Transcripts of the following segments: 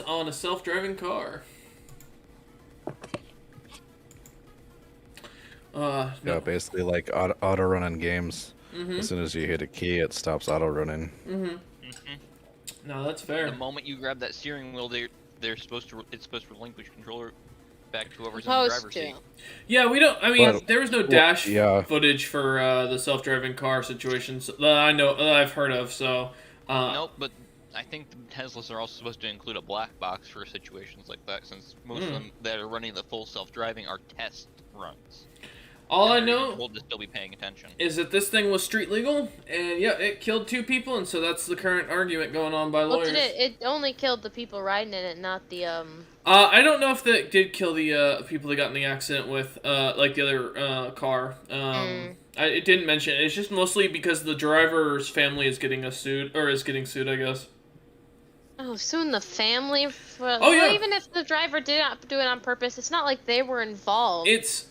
On a self-driving car. Yeah, No. basically like auto run in games. Mm-hmm. As soon as you hit a key, it stops auto running. Mm-hmm. No, that's fair. The moment you grab that steering wheel, it's supposed to relinquish controller back to whoever's in the Supposed driver's to. seat. Yeah, we don't. I mean, But- there was no well, dash yeah. footage for the self-driving car situations that I know that I've heard of. So, Nope, but I think the Teslas are also supposed to include a black box for situations like that, since most of them that are running the full self-driving are test runs. all I You're know told to still be paying attention. is that this thing was street legal, and yeah, it killed 2 people, and so that's the current argument going on by Well, lawyers. it only killed the people riding in it, not the I don't know if that did kill the people that got in the accident with like the other car. It didn't mention it. It's just mostly because the driver's family is getting sued, I guess. Oh, soon the family. Oh, yeah. Well, even if the driver did not do it on purpose, it's not like they were involved. It's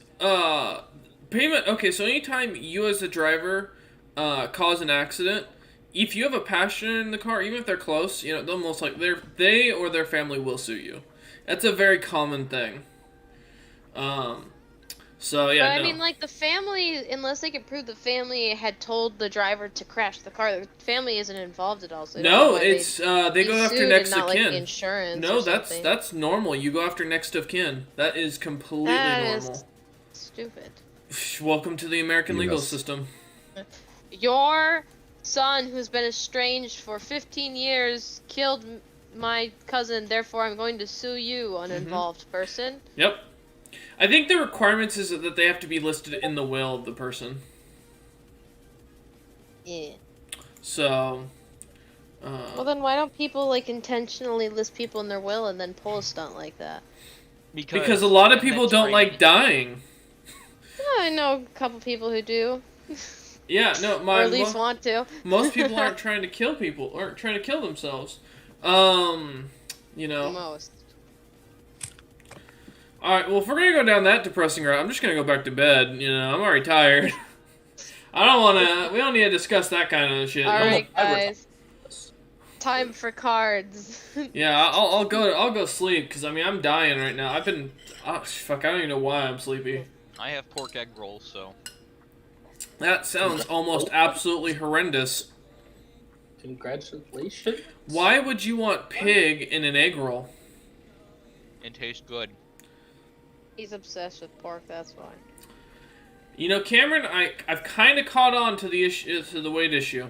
payment. Okay, so anytime you as a driver cause an accident, if you have a passenger in the car, even if they're close, you know they'll most like they or their family will sue you. That's a very common thing. So yeah, But I no. mean, like the family, unless they could prove the family had told the driver to crash the car, the family isn't involved at all. So I don't know No, why it's they they'd go be after sued next and of not, kin. Like, the insurance. No, or something. that's normal. You go after next of kin. That is completely That normal. is stupid. Welcome to the American legal Yes. system. Your son, who's been estranged for 15 years, killed my cousin. Therefore, I'm going to sue you, uninvolved person. Yep. I think the requirements is that they have to be listed in the will of the person. Yeah. So, Well, then why don't people like intentionally list people in their will and then pull a stunt like that? because a lot of in that people don't like training- dying. Yeah, I know a couple people who do, Yeah, no, or at least want to. most people aren't trying to kill people, aren't trying to kill themselves. You know. Most. Alright, well, if we're gonna go down that depressing route, I'm just gonna go back to bed. You know, I'm already tired. I don't wanna. We don't need to discuss that kind of shit. All right, guys. Time for cards. Yeah, I'll go sleep because I mean I'm dying right now. I've been fuck. I don't even know why I'm sleepy. I have pork egg rolls, so That sounds almost absolutely horrendous. Congratulations. Why would you want pig in an egg roll? it tastes good. He's obsessed with pork. That's why. You know, Cameron, I've kind of caught on to the issue, to the weight issue.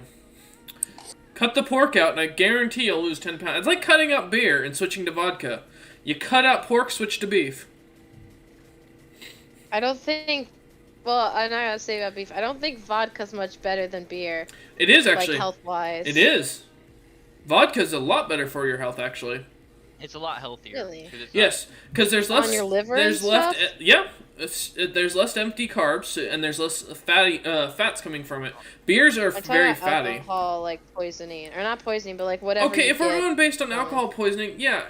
Cut the pork out, and I guarantee you'll lose 10 pounds. It's like cutting out beer and switching to vodka. You cut out pork, switch to beef. I don't think. Well, I'm not gonna say about beef. I don't think vodka's much better than beer. It is actually. Like health-wise. It is. Vodka's a lot better for your health, actually. It's a lot healthier. Really? 'cause it's Yes, because there's less. On your liver There's and left. stuff? Yeah, there's less empty carbs and there's less fats coming from it. Beers are I'm talking very about fatty. alcohol, like poisoning, or not poisoning, but like whatever. Okay, you if we're get. going based on alcohol poisoning, yeah.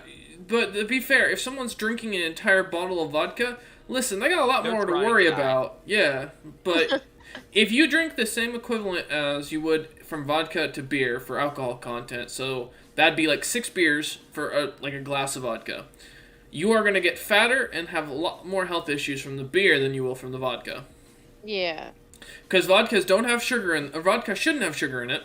But to be fair, if someone's drinking an entire bottle of vodka, listen, they got a lot They're more to trying to worry die. about. Yeah, but if you drink the same equivalent as you would from vodka to beer for alcohol content, so that'd be like 6 beers for like a glass of vodka. You are going to get fatter and have a lot more health issues from the beer than you will from the vodka. Yeah. Because vodkas don't have sugar in. Vodka shouldn't have sugar in it.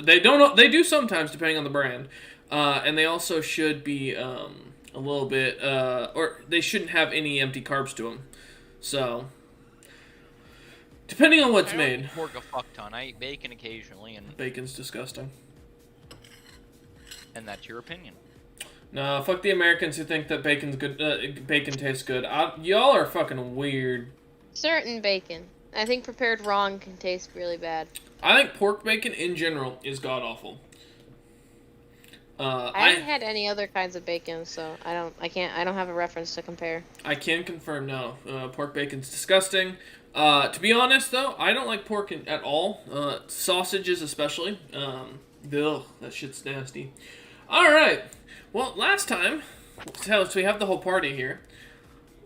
They don't. They do sometimes, depending on the brand. And they also should be a little bit, or they shouldn't have any empty carbs to them. So, depending on what's I don't made. eat pork a fuck ton. I eat bacon occasionally, and Bacon's disgusting. that's your opinion. No, fuck the Americans who think that bacon's good. Bacon tastes good. Y'all are fucking weird. Certain bacon. I think prepared wrong can taste really bad. I think pork bacon in general is god awful. I haven't had any other kinds of bacon, so I don't have a reference to compare. I can confirm no. Pork bacon's disgusting. To be honest, though, I don't like pork at all. Sausages especially. Ugh, that shit's nasty. Alright. Well, last time, so we have the whole party here.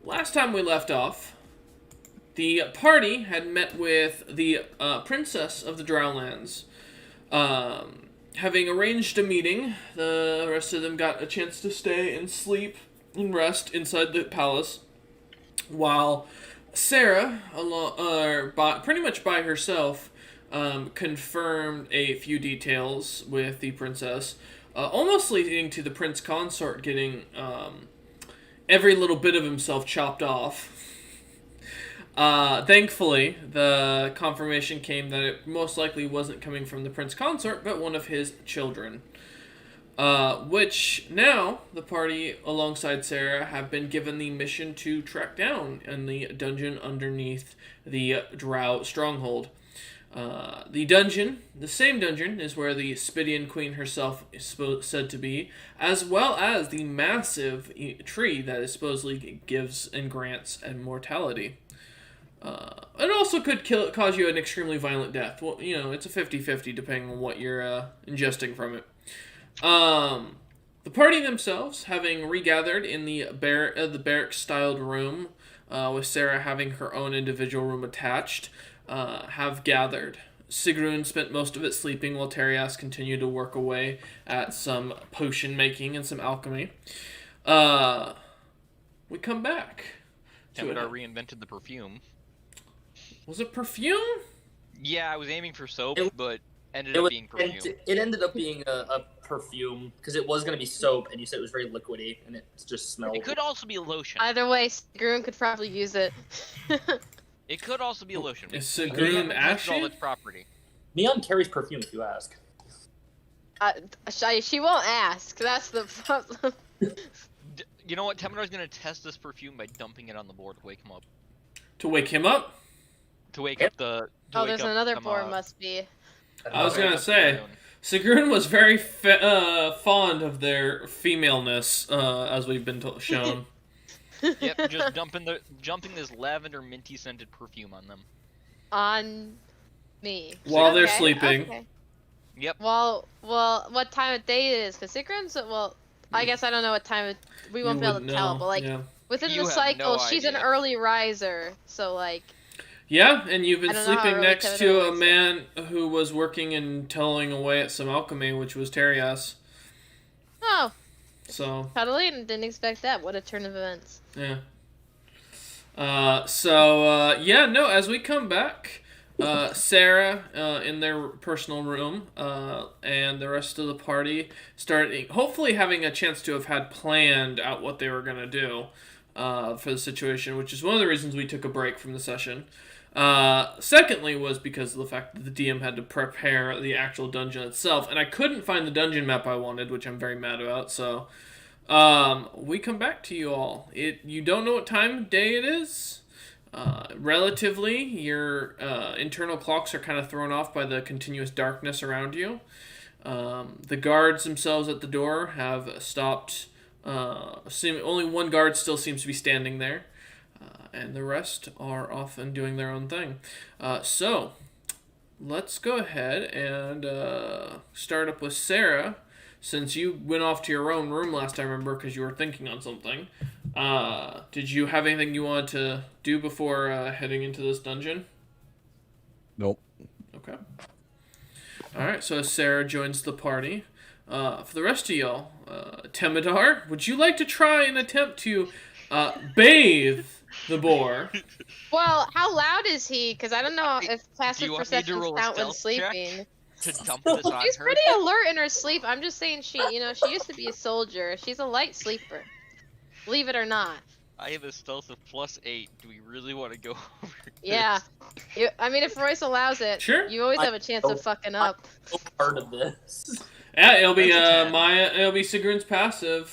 Last time we left off, the party had met with the princess of the Drownlands. having arranged a meeting, the rest of them got a chance to stay and sleep and rest inside the palace, while Sarah, pretty much by herself, confirmed a few details with the princess, almost leading to the prince consort getting every little bit of himself chopped off. Thankfully, the confirmation came that it most likely wasn't coming from the prince consort, but one of his children. Which now the party, alongside Sarah, have been given the mission to track down in the dungeon underneath the Drow stronghold. The same dungeon, is where the Spidian Queen herself is said to be, as well as the massive tree that is supposedly gives and grants immortality. It also could cause you an extremely violent death. Well, it's a 50-50 depending on what you're ingesting from it. The party themselves, having regathered in the barrack-styled room, with Sarah having her own individual room attached, have gathered. Sigrun spent most of it sleeping while Terias continued to work away at some potion making and some alchemy. We come back. Temidar reinvented the perfume. Was it perfume? Yeah, I was aiming for soap, but ended It up was. being perfume. It ended up being a perfume because it was gonna be soap, and you said it was very liquidy, and it just smelled. It could also be a lotion. Either way, Sigrun could probably use it. It could also be a lotion. Is We Sigrun haven't tested all ashy? its property. Neon carries perfume, if you ask. She won't ask. That's the problem. You know what? Temidar's gonna test this perfume by dumping it on the board to wake him up. To wake him up? To wake up the. Oh, there's another board, must be. I was gonna say, Sigrun was very fond of their femaleness, as we've been shown. Yep, just jumping this lavender minty scented perfume on them. On me. While they're sleeping. Okay. Yep. Well, what time of day it is? Because Sigrun's, I guess I don't know what time we won't be able to tell, but within You the have cycle, no she's an idea. early riser, so Yeah, and you've been I don't know how sleeping early next Temidar to a wakes man who was working and toiling away at some alchemy, which was Terias. oh, So, totally didn't expect that. What a turn of events. yeah. As we come back, Sarah, in their personal room, and the rest of the party starting, hopefully having a chance to have had planned out what they were going to do, for the situation, which is one of the reasons we took a break from the session. Secondly was because of the fact that the DM had to prepare the actual dungeon itself, and I couldn't find the dungeon map I wanted, which I'm very mad about, so we come back to you all. You don't know what time of day it is. Relatively, your internal clocks are kind of thrown off by the continuous darkness around you. The guards themselves at the door have stopped. Only one guard still seems to be standing there, and the rest are off and doing their own thing. So, let's go ahead and start up with Sarah. Since you went off to your own room last time, I remember, because you were thinking on something. Did you have anything you wanted to do before heading into this dungeon? Nope. Okay. Alright, so Sarah joins the party. For the rest of y'all, Temidar, would you like to try and attempt to bathe the boar? Well, how loud is he? Because I don't know if Do passive you want me to perception roll a count when stealth check? sleeping. To dump this on She's her. pretty alert in her sleep. I'm just saying she used to be a soldier. She's a light sleeper. Believe it or not. I have a stealth of +8. Do we really want to go over this? Yeah. If Royce allows it, Sure. you always have a chance of fucking up. No part of this. Yeah, it'll be That's a 10. it'll be Sigrun's passive.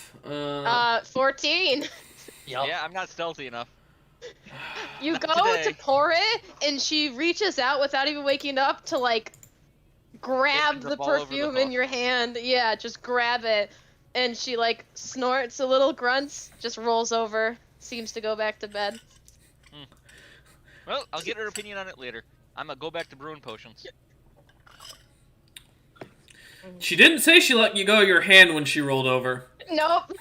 14. Yep. Yeah, I'm not stealthy enough. You go Today. to pour it, and she reaches out without even waking up to grab the drip all over the perfume in hook. your hand. Yeah, just grab it. And she snorts a little, grunts, just rolls over, seems to go back to bed. Well, I'll get her opinion on it later. I'm gonna go back to brewing potions. She didn't say she let you go of your hand when she rolled over. Nope.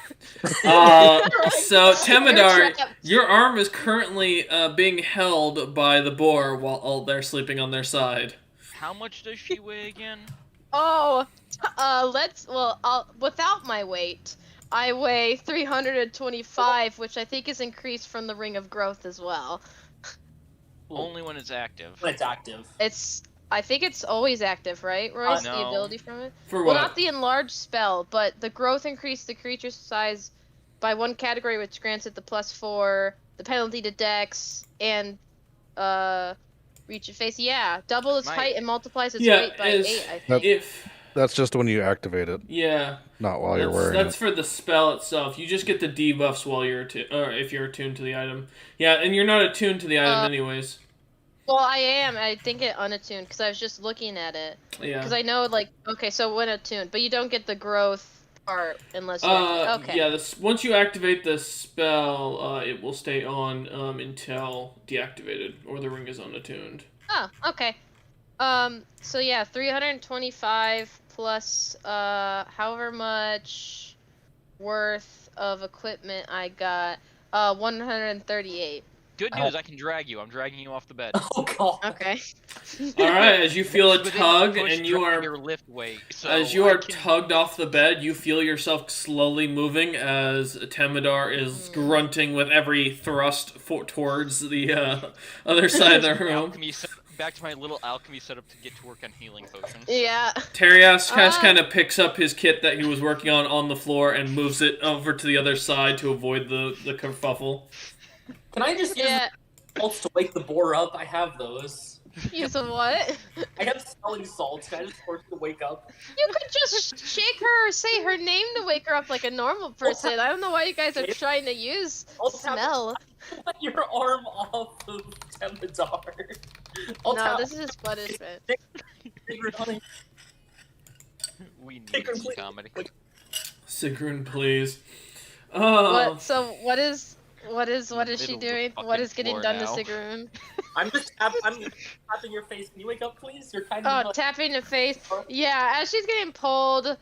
So Temidar, You're trapped. your arm is currently being held by the boar while they're sleeping on their side. How much does she weigh again? Oh, without my weight, I weigh 325, which I think is increased from the Ring of Growth as well. Only when it's active. When it's active. I think it's always active, right, Royce? The No. ability from it? For Well, what? not the enlarged spell, but the growth increased the creature's size by 1 category, which grants it the +4, the penalty to Dex, and reach of face. Yeah, double its height and multiplies its weight by 8. I think. If That's just when you activate it, yeah, not while you're wearing that's it. for the spell itself. You just get the debuffs while you're or if you're attuned to the item. Yeah, and you're not attuned to the item anyways. Well, I am. I think it unattuned because I was just looking at it. Yeah. Because I know, like, okay, so when attuned, but you don't get the growth part unless you okay. Yeah, once you activate the spell, it will stay on until deactivated or the ring is unattuned. Oh, okay. So yeah, 325 plus however much worth of equipment I got. 138. Good news, I can drag you. I'm dragging you off the bed. Oh god. Okay. All right, as you feel a Within the tug push and you drop are your lift weight, so as you I are can- tugged off the bed, you feel yourself slowly moving as Temidar is grunting with every thrust towards the other side of the room. alchemy back to my little alchemy setup to get to work on healing potions. Yeah. Terias kind of picks up his kit that he was working on the floor and moves it over to the other side to avoid the kerfuffle. Can I just use salts to wake the boar up? I have those. Use a what? I have smelling salts. Can I just force her to wake up? You could just shake her or say her name to wake her up like a normal person. I don't know why you guys are trying to use smell. Let your arm off of Temidar. No, this is his punishment. We need some comedy. Sigrun, please. Oh. What? So what is she doing? What is getting done to Sigrun? I'm tapping your face. Can you wake up, please? You're kind of. Oh, tapping the face. Yeah, as she's getting pulled,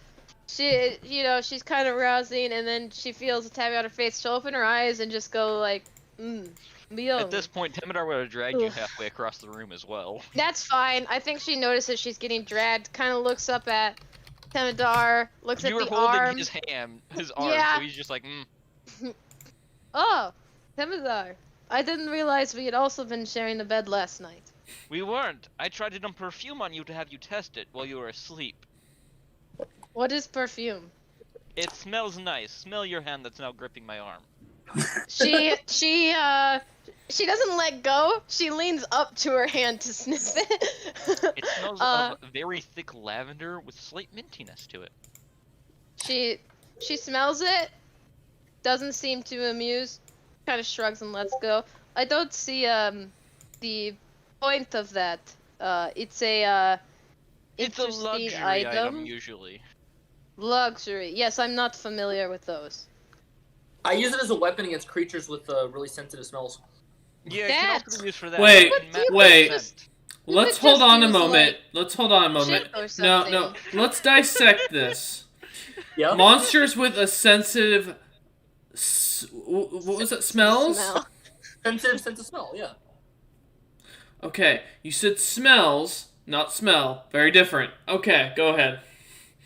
she's kind of rousing, and then she feels a tapping on her face. She'll open her eyes and just go like, At this point, Temidar would have dragged you halfway across the room as well. That's fine. I think she notices she's getting dragged. Kind of looks up at Temidar, looks at the arm. You were holding his arm, Yeah. so he's just like, Oh, Temidar. I didn't realize we had also been sharing the bed last night. We weren't. I tried to dump perfume on you to have you test it while you were asleep. What is perfume? It smells nice. Smell your hand that's now gripping my arm. She doesn't let go. She leans up to her hand to sniff it. It smells of very thick lavender with slight mintiness to it. She smells it. Doesn't seem too amused. Kind of shrugs and lets go. I don't see the point of that. It's a It's a interesting luxury item usually. Luxury. Yes, I'm not familiar with those. I use it as a weapon against creatures with really sensitive smells. Yeah, it can also be used for that. Wait, wait. Scent. Let's hold on a moment. Let's hold on a moment. No. Let's dissect this. Yeah. Monsters with a sensitive. What was it? Smells? Sensitive sense of smell. Yeah. Okay, you said smells, not smell. Very different. Okay, go ahead.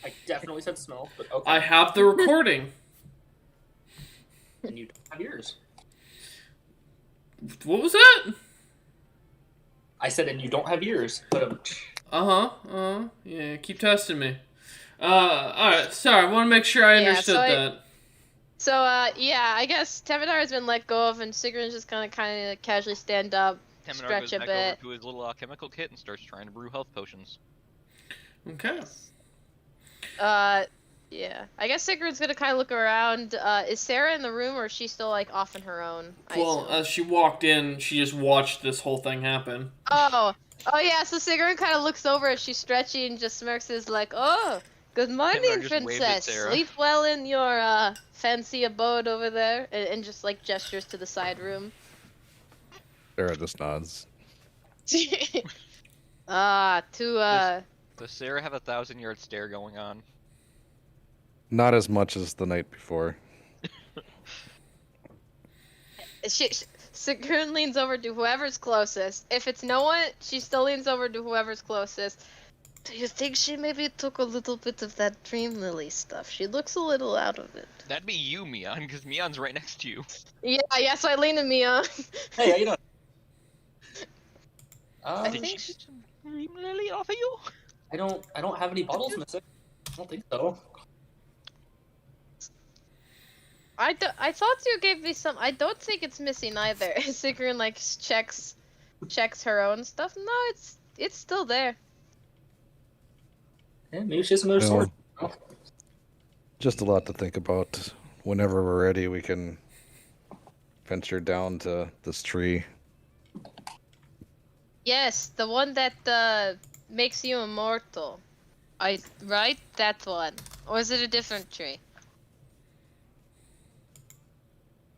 I definitely said smell, but okay. I have the recording. And you don't have yours. What was that? I said, and you don't have yours. But Yeah, keep testing me. Alright, sorry, I want to make sure I understood that. So, yeah, I guess Temidar has been let go of, and Sigrun's just kind of casually stand up, Temidar stretch goes a back bit. over to his little alchemical kit and starts trying to brew health potions. Okay. Yeah. I guess Sigrun's gonna kind of look around. Is Sarah in the room, or is she still, like, off on her own? Well, as she walked in, she just watched this whole thing happen. Oh, yeah, so Sigrun kind of looks over as she's stretching and just smirks and is like, oh, good morning, princess. Sleep well in your, fancy abode over there. And just, like, gestures to the side room. Sarah just nods. Does Sarah have a 1,000-yard stare going on? Not as much as the night before. Sigrun leans over to whoever's closest. If it's no one, she still leans over to whoever's closest. Do you think she maybe took a little bit of that Dream Lily stuff? She looks a little out of it. That'd be you, Mion, because Mion's right next to you. Yeah, so I lean to Mia. Hey, how you doing? I Did think she get some Dream Lily off of you? I don't have any bottles missing. I don't think so. I thought you gave me some. I don't think it's missing either. Sigrun like checks her own stuff. No, it's still there. Yeah, maybe she has another Well, sword. Oh. Just a lot to think about. Whenever we're ready, we can venture down to this tree. Yes, the one that makes you immortal. Right? That one. Or is it a different tree?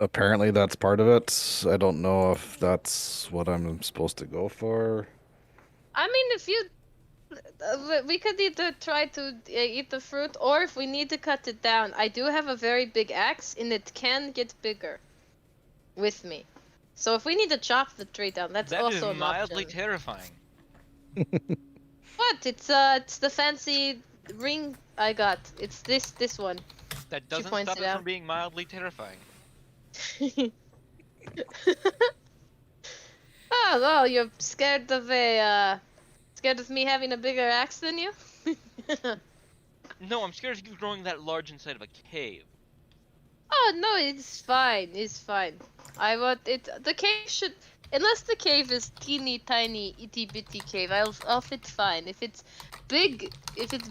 Apparently, that's part of it. I don't know if that's what I'm supposed to go for. I mean, if you, we could either try to eat the fruit, or if we need to cut it down, I do have a very big axe, and it can get bigger with me. So if we need to chop the tree down, that's That is also an mildly option. terrifying. What? It's the fancy ring I got. It's this one. That doesn't points stop it it out. from being mildly terrifying. Oh well, you're scared of me having a bigger axe than you? No, I'm scared of you growing that large inside of a cave. Oh no, it's fine. It's fine. I want it. The cave should, unless the cave is teeny tiny itty bitty cave, I'll fit fine. If it's big, if it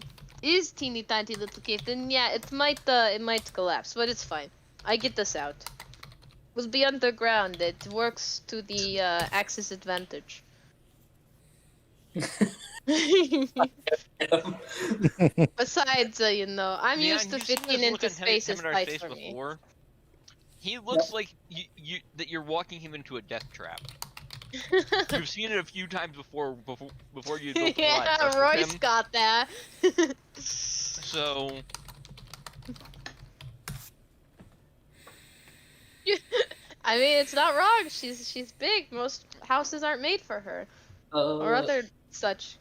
is teeny tiny little cave, then yeah, it might collapse, but it's fine. I get this out. We'll be underground. It works to the axis advantage. Besides, you know, I'm Yeah, used to and you've seen fitting this look into on spaces Temedar's tight face for me. before. He looks like that you're walking him into a death trap. You've seen it a few times before you go Yeah, Royce got that. So I mean, it's not wrong. She's big. Most houses aren't made for her, or other such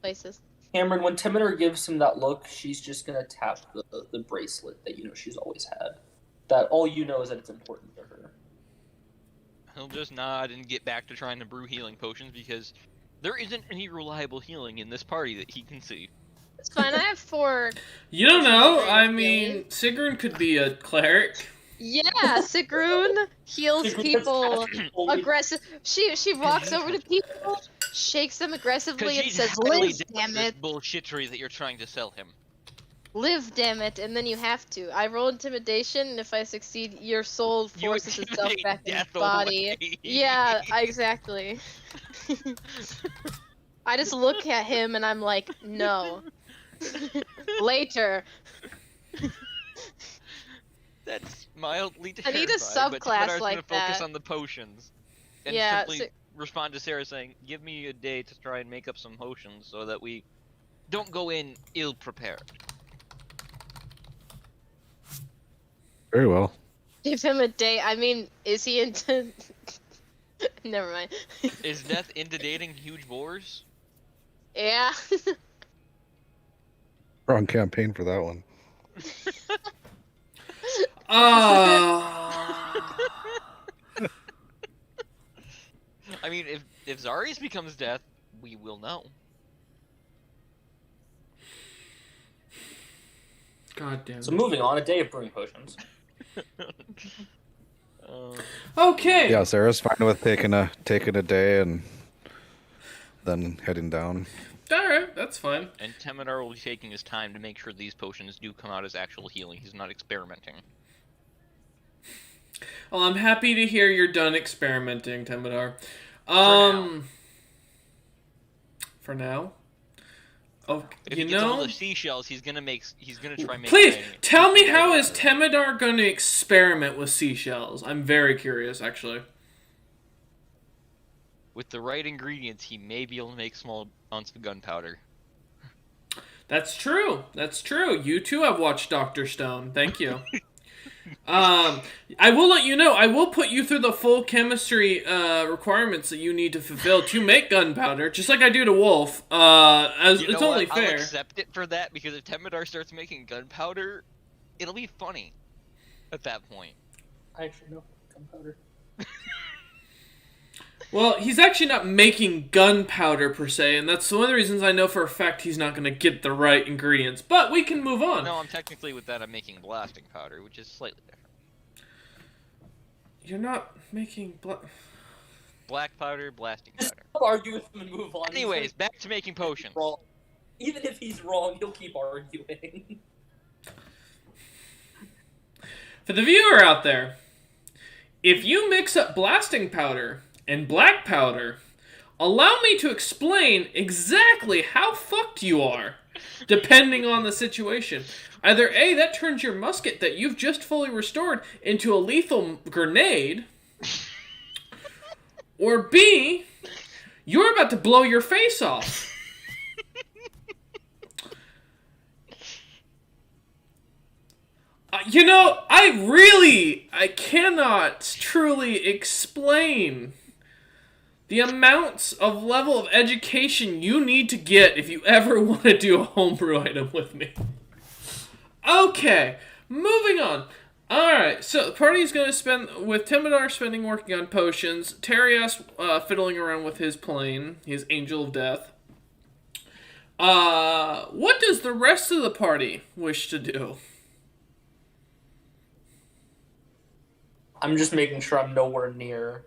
places. Cameron, when Timidor gives him that look, she's just gonna tap the bracelet that she's always had. That all you know is that it's important to her. he'll just nod and get back to trying to brew healing potions because there isn't any reliable healing in this party that he can see. It's fine. I have 4. You don't know. Great I healing. mean, Sigrun could be a cleric. Yeah, Sigrun heals people aggressive. She walks over to people, shakes them aggressively, and he's says, highly "Live, damn this it! bullshittery that you're trying to sell him. Live, damn it!" And then you have to. I roll intimidation, and if I succeed, your soul You forces itself intimidate back in your death body. away. Yeah, exactly. I just look at him and I'm like, no. Later. That's mildly I need a terrifying, but subclass Timadar's like gonna focus that. on the potions. And Yeah, simply respond to Sarah saying, give me a day to try and make up some potions so that we don't go in ill-prepared. Very well. Give him a day. I mean, is he into... Never mind. Is Death into dating huge boars? Yeah. Wrong campaign for that one. I mean, if Zarius becomes Death, we will know. God damn it. So moving on, a day of brewing potions. Okay. Yeah, Sarah's fine with taking a day and then heading down. Alright, that's fine. And Temidar will be taking his time to make sure these potions do come out as actual healing. He's not experimenting. Well, I'm happy to hear you're done experimenting, Temidar. For now. Oh, If you he gets all know. the seashells, he's gonna try making. Please a- tell me a how bag is out of it. Temidar going to experiment with seashells? I'm very curious, actually. With the right ingredients, he may be able to make small amounts of gunpowder. That's true. That's true. You too have watched Dr. Stone. Thank you. I will let you know, I will put you through the full chemistry requirements that you need to fulfill to make gunpowder, just like I do to Wolf. As You it's know only what? I'll fair. accept it for that, because if Temidar starts making gunpowder, it'll be funny at that point. I actually know gunpowder. Well, he's actually not making gunpowder per se, and that's one of the reasons I know for a fact he's not going to get the right ingredients. But we can move on. No, I'm technically with that. I'm making blasting powder, which is slightly different. You're not making Black powder, blasting Just powder. argue with him and move on. Anyways, back to making potions. Wrong. Even if he's wrong, he'll keep arguing. For the viewer out there, if you mix up blasting powder and black powder, allow me to explain exactly how fucked you are, depending on the situation. Either A, that turns your musket that you've just fully restored into a lethal grenade, or B, you're about to blow your face off. I cannot truly explain the amounts of level of education you need to get if you ever want to do a homebrew item with me. Okay, moving on. Alright, so the party's going to spend, with Temidar spending working on potions, Terias fiddling around with his plane, his Angel of Death. What does the rest of the party wish to do? I'm just making sure I'm nowhere near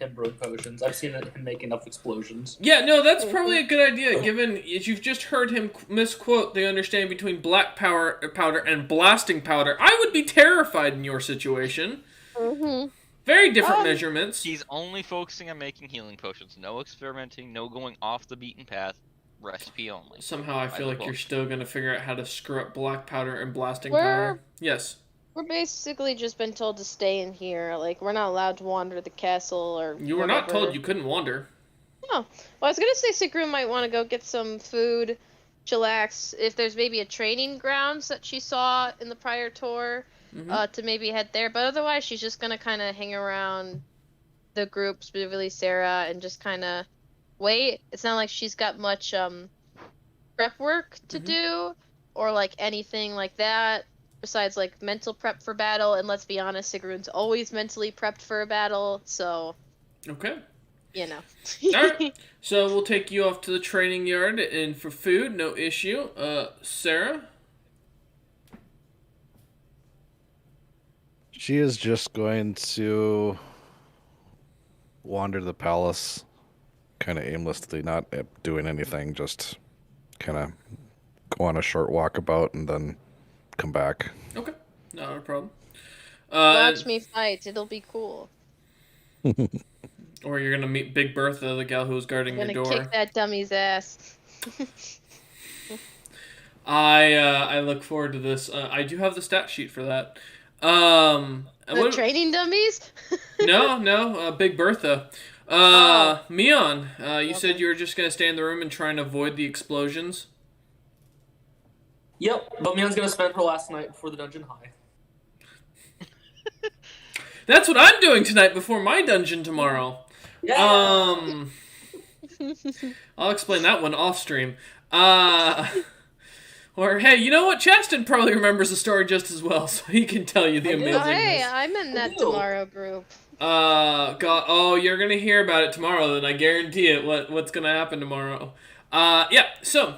him brewing potions. I've seen him make enough explosions. Yeah, no, that's probably a good idea, given as you've just heard him misquote the understanding between black powder and blasting powder. I would be terrified in your situation. Mm-hmm. Very different measurements. He's only focusing on making healing potions. No experimenting, no going off the beaten path. Recipe only. Somehow I feel like you're still going to figure out how to screw up black powder and blasting We're- powder. Yes. We're basically just been told to stay in here. Like, we're not allowed to wander the castle or You were not whatever. told you couldn't wander. Oh. Well, I was gonna say Sigrun might want to go get some food, chillax. If there's maybe a training grounds that she saw in the prior tour, to maybe head there. But otherwise, she's just gonna kind of hang around the group, specifically Sarah, and just kind of wait. It's not like she's got much prep work to do, or like anything like that. Besides, like, mental prep for battle, and let's be honest, Sigrun's always mentally prepped for a battle, so... Okay. You know. Alright. So we'll take you off to the training yard and for food, no issue. Sarah? She is just going to wander the palace kind of aimlessly, not doing anything, just kind of go on a short walkabout and then come back. Okay. Not a problem. Watch me fight, it'll be cool. Or you're gonna meet Big Bertha, the gal who was guarding I'm your gonna door. kick that dummy's ass. I look forward to this. I do have the stat sheet for that. The training dummies? No, Big Bertha. Mion, you said you were just gonna stay in the room and try and avoid the explosions? Yep, but Mion's gonna spend her last night before the dungeon high. That's what I'm doing tonight before my dungeon tomorrow. Yeah. I'll explain that one off stream. Or, hey, you know what? Chaston probably remembers the story just as well, so he can tell you the I do. amazing. Hey, I'm in that tomorrow group. God, oh, you're gonna hear about it tomorrow, then I guarantee it, what's gonna happen tomorrow. Yeah, so,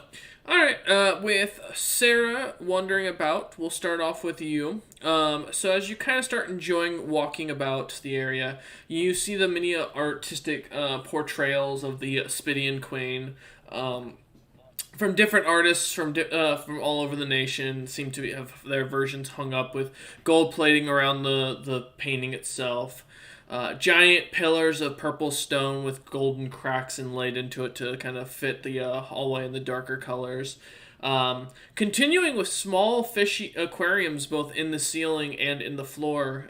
alright, with Sarah wandering about, we'll start off with you. So as you kind of start enjoying walking about the area, you see the many artistic portrayals of the Spidian Queen, from different artists from all over the nation. Seem to have their versions hung up with gold plating around the painting itself. Giant pillars of purple stone with golden cracks inlaid into it to kind of fit the hallway in the darker colors. Continuing with small fishy aquariums both in the ceiling and in the floor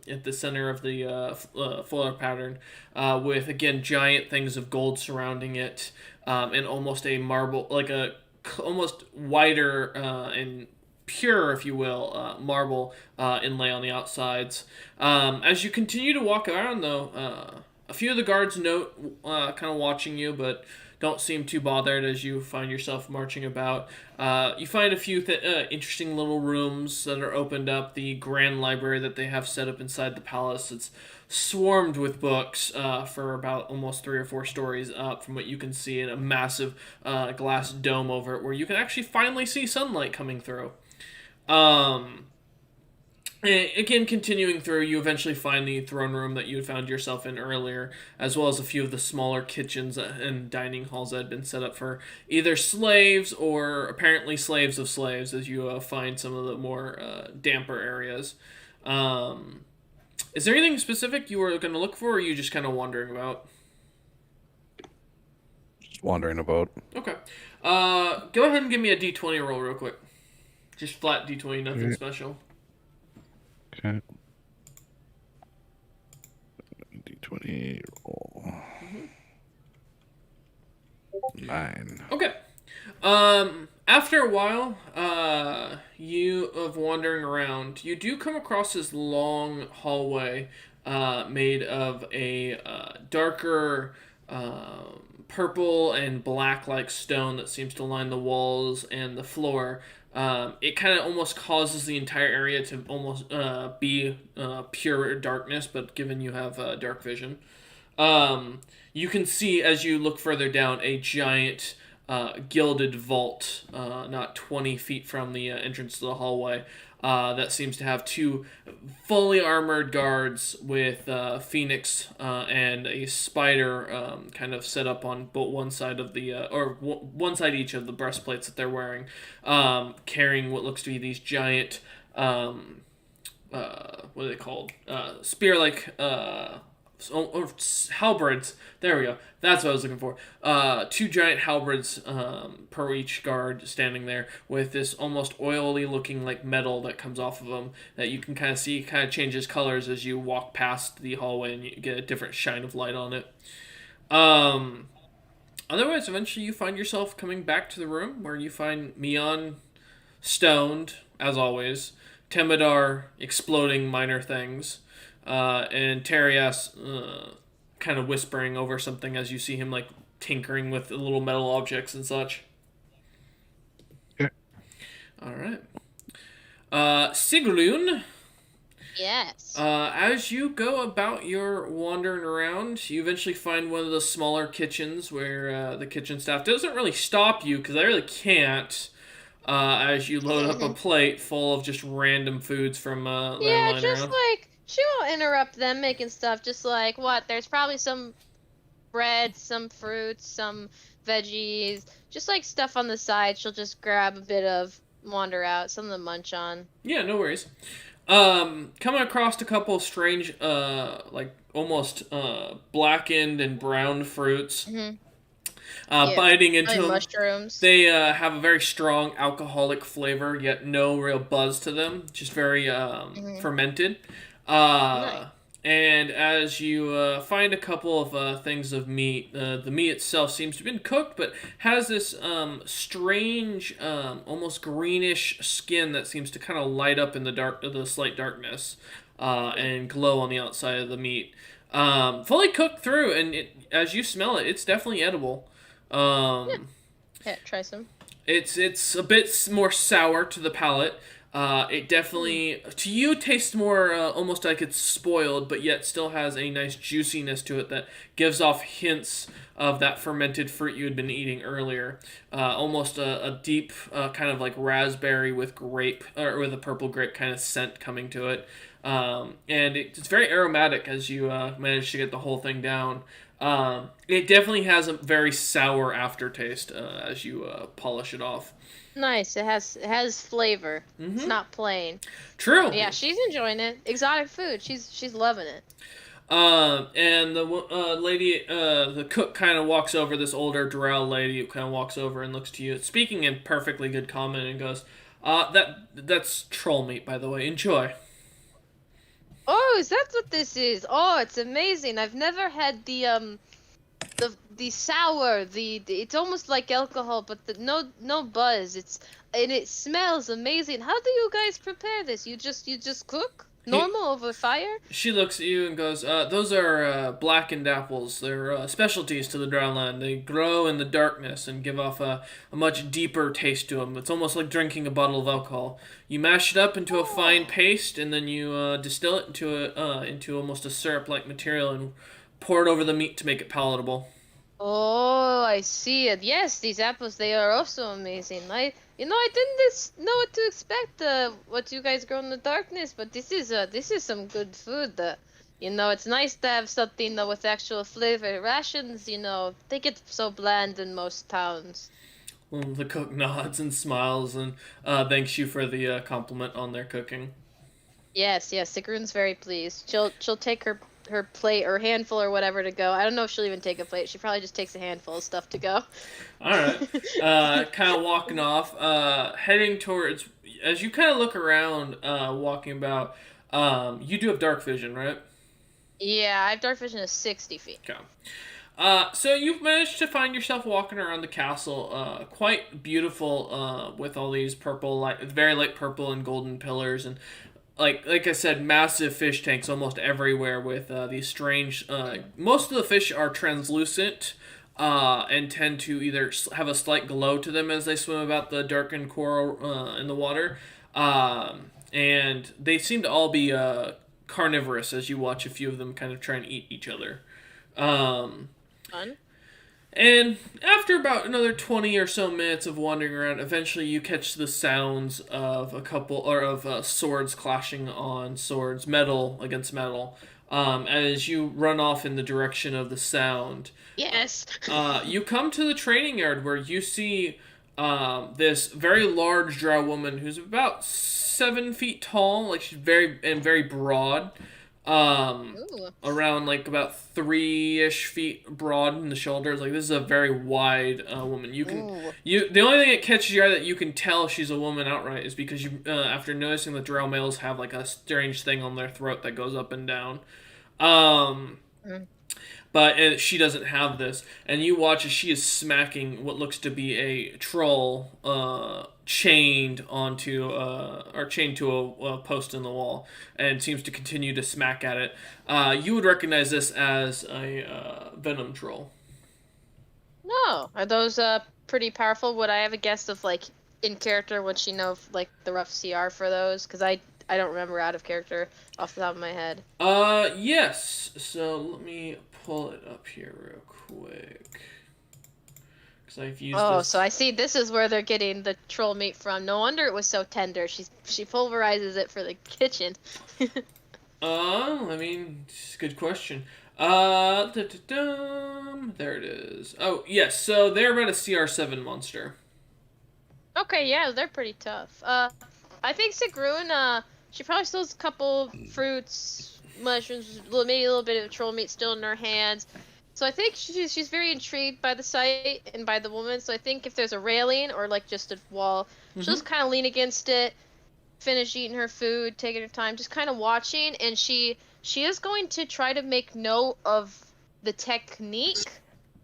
at the center of the floor pattern, with, again, giant things of gold surrounding it, and almost a marble, like a almost whiter and pure, if you will, marble inlay on the outsides. As you continue to walk around, though, a few of the guards note, kind of watching you, but don't seem too bothered as you find yourself marching about. You find a few interesting little rooms that are opened up. The grand library that they have set up inside the palace. It's swarmed with books for about almost 3 or 4 stories up from what you can see, in a massive glass dome over it where you can actually finally see sunlight coming through. Again, continuing through, you eventually find the throne room that you had found yourself in earlier, as well as a few of the smaller kitchens and dining halls that had been set up for either slaves or apparently slaves of slaves, as you find some of the more damper areas. Is there anything specific you were going to look for, or are you just kind of wandering about? Just wandering about. Okay. Go ahead and give me a d20 roll real quick. Just flat d20, nothing special. Okay. D20 roll. 9. Okay. After a while, you of wandering around, you do come across this long hallway, made of a darker, purple and black-like stone that seems to line the walls and the floor. It kind of almost causes the entire area to almost be pure darkness, but given you have dark vision, you can see as you look further down a giant gilded vault, not 20 feet from the entrance to the hallway, that seems to have 2 fully armored guards with Phoenix and a spider kind of set up on both one side of the, one side each of the breastplates that they're wearing, carrying what looks to be these giant, what are they called? Spear-like, or halberds. There we go. That's what I was looking for. 2 giant halberds per each guard standing there with this almost oily looking like metal that comes off of them that you can kind of see kind of changes colors as you walk past the hallway and you get a different shine of light on it. Otherwise, eventually you find yourself coming back to the room where you find Mion stoned, as always, Temidar exploding minor things, and Terias kind of whispering over something as you see him like tinkering with the little metal objects and such. Yeah. All right. Siglun. Yes. As you go about your wandering around, you eventually find one of the smaller kitchens where the kitchen staff doesn't really stop you because they really can't. As you load up a plate full of just random foods from Yeah, just around. like she won't interrupt them making stuff. Just like what? There's probably some bread, some fruits, some veggies, just like stuff on the side. She'll just grab a bit of, wander out, something to munch on. Yeah, no worries. Coming across a couple of strange, like almost blackened and browned fruits. Mm-hmm. Biting into them. Mushrooms. They have a very strong alcoholic flavor, yet no real buzz to them. Just very fermented. Nice. And as you find a couple of things of meat, the meat itself seems to have been cooked, but has this strange, almost greenish skin that seems to kind of light up in the slight darkness, and glow on the outside of the meat. Fully cooked through, and as you smell it, it's definitely edible. Yeah, try some. It's a bit more sour to the palate. It definitely, to you, tastes more almost like it's spoiled, but yet still has a nice juiciness to it that gives off hints of that fermented fruit you had been eating earlier. Almost a deep kind of like raspberry with grape, or with a purple grape kind of scent coming to it. And it's very aromatic as you manage to get the whole thing down. It definitely has a very sour aftertaste as you polish it off. Nice. It has flavor. Mm-hmm. It's not plain. True. Yeah, she's enjoying it. Exotic food. She's loving it. And the lady, the cook, kind of walks over. This older drow lady who kind of walks over and looks to you, speaking in perfectly good common, and goes, "That's troll meat, by the way. Enjoy." Oh, is that what this is? Oh, it's amazing. I've never had the the sour, the it's almost like alcohol, but no buzz. It smells amazing. How do you guys prepare this? You just cook normal over fire? She looks at you and goes, "Those are blackened apples. They're specialties to the dryland. They grow in the darkness and give off a much deeper taste to them. It's almost like drinking a bottle of alcohol. You mash it up into a fine paste, and then you distill it into almost a syrup-like material and pour it over the meat to make it palatable." Oh, I see it. Yes, these apples, they are also amazing. I didn't know what to expect. What you guys grow in the darkness, but this is some good food. It's nice to have something with actual flavor. Rations, they get so bland in most towns. Well, the cook nods and smiles and thanks you for the compliment on their cooking. Yes, Sigrun's very pleased. She'll take her plate or handful or whatever to go. I don't know if she'll even take a plate. She probably just takes a handful of stuff to go. All right. Kind of walking off, heading towards. As you kind of look around, walking about, you do have dark vision, right? Yeah, I have dark vision of 60 feet. Okay. So you've managed to find yourself walking around the castle, quite beautiful, with all these very light purple and golden pillars, and like I said, massive fish tanks almost everywhere with these strange. Most of the fish are translucent, and tend to either have a slight glow to them as they swim about the darkened coral in the water, and they seem to all be carnivorous as you watch a few of them kind of try and eat each other. Fun. And after about another 20 or so minutes of wandering around, eventually you catch the sounds of swords clashing on swords, metal against metal. As you run off in the direction of the sound, Yes. you come to the training yard where you see this very large drow woman who's about 7 feet tall, like she's very broad. Ooh. Around like about 3-ish feet broad in the shoulders. Like this is a very wide woman. The only thing that catches your eye that you can tell she's a woman outright is because you after noticing the drow males have like a strange thing on their throat that goes up and down. But she doesn't have this, and you watch as she is smacking what looks to be a troll chained to a post in the wall, and seems to continue to smack at it. You would recognize this as a venom troll. No, are those pretty powerful? Would I have a guess of like in character? Would she know like the rough CR for those? Because I don't remember out of character off the top of my head. Yes. So let me pull it up here real quick. Because I've used this. So I see this is where they're getting the troll meat from. No wonder it was so tender. She pulverizes it for the kitchen. I mean, it's a good question. There it is. Oh, yes. So they're about a CR7 monster. Okay, yeah, they're pretty tough. I think Sigrun, she probably still has a couple fruits, mushrooms, maybe a little bit of troll meat still in her hands. So I think she's very intrigued by the sight and by the woman. So I think if there's a railing or like just a wall, she'll just kind of lean against it, finish eating her food, taking her time, just kind of watching. And she is going to try to make note of the technique,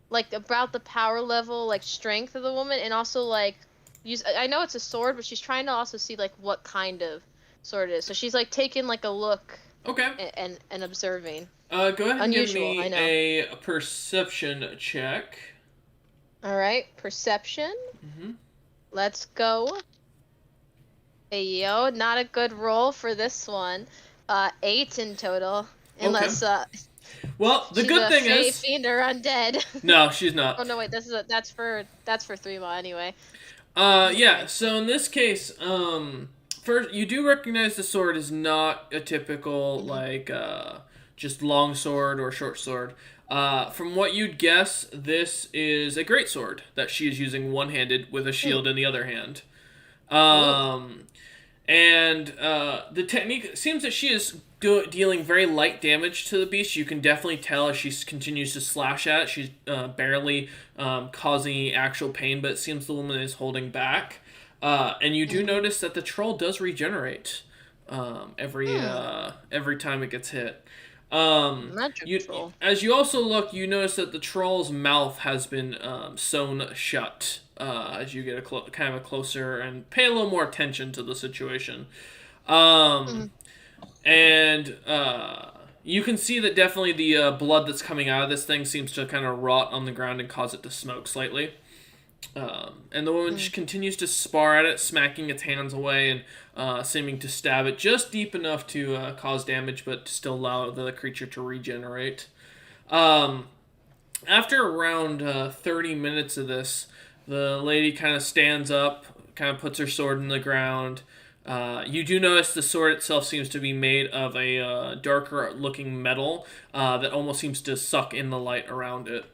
like about the power level, like strength of the woman, and also like use. I know it's a sword, but she's trying to also see like what kind of sword it is. So she's like taking like a look. Okay. And observing. Go ahead and give Unusual, I know. me a perception check. All right, perception. Let's go. Hey yo, not a good roll for this one. 8 in total, unless well, the good thing Fey, is fiend or undead. no, she's not. Oh no, wait, that's for 3 anyway. Yeah. So in this case, first, you do recognize the sword is not a typical, like, just long sword or short sword. From what you'd guess, this is a great sword that she is using one-handed with a shield in the other hand. And the technique seems that she is dealing very light damage to the beast. You can definitely tell as she continues to slash at it. She's barely causing any actual pain, but it seems the woman is holding back. And you do notice that the troll does regenerate every time it gets hit. Magic troll. As you also look, you notice that the troll's mouth has been sewn shut. As you get kind of a closer and pay a little more attention to the situation, and you can see that definitely the blood that's coming out of this thing seems to kind of rot on the ground and cause it to smoke slightly. And the woman just continues to spar at it, smacking its hands away and seeming to stab it just deep enough to cause damage, but to still allow the creature to regenerate. After around 30 minutes of this, the lady kind of stands up, kind of puts her sword in the ground. You do notice the sword itself seems to be made of a darker looking metal that almost seems to suck in the light around it.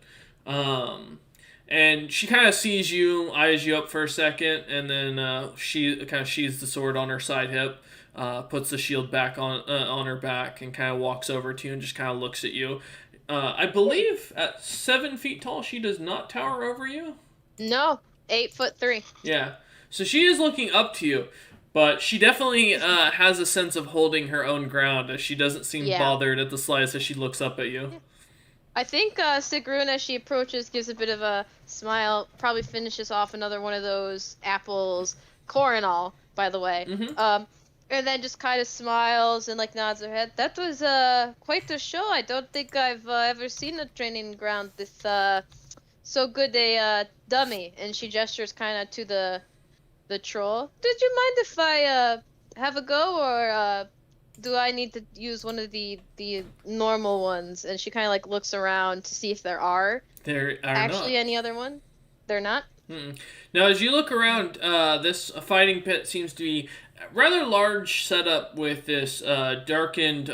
And she kind of sees you, eyes you up for a second, and then she kind of sheathes the sword on her side hip, puts the shield back on her back, and kind of walks over to you and just kind of looks at you. I believe at 7 feet tall, she does not tower over you. No, 8'3". Yeah, so she is looking up to you, but she definitely has a sense of holding her own ground, as she doesn't seem bothered at the slightest as she looks up at you. I think Sigrun, as she approaches, gives a bit of a smile, probably finishes off another one of those apples, core and all, by the way. And then just kind of smiles and like nods her head. That was quite a show. I don't think I've ever seen a training ground with so good a dummy. And she gestures kind of to the troll. Did you mind if I have a go, or do I need to use one of the normal ones? And she kind of like looks around to see if there are actually not. any other one. They're not? Now, as you look around, this fighting pit seems to be rather large setup with this darkened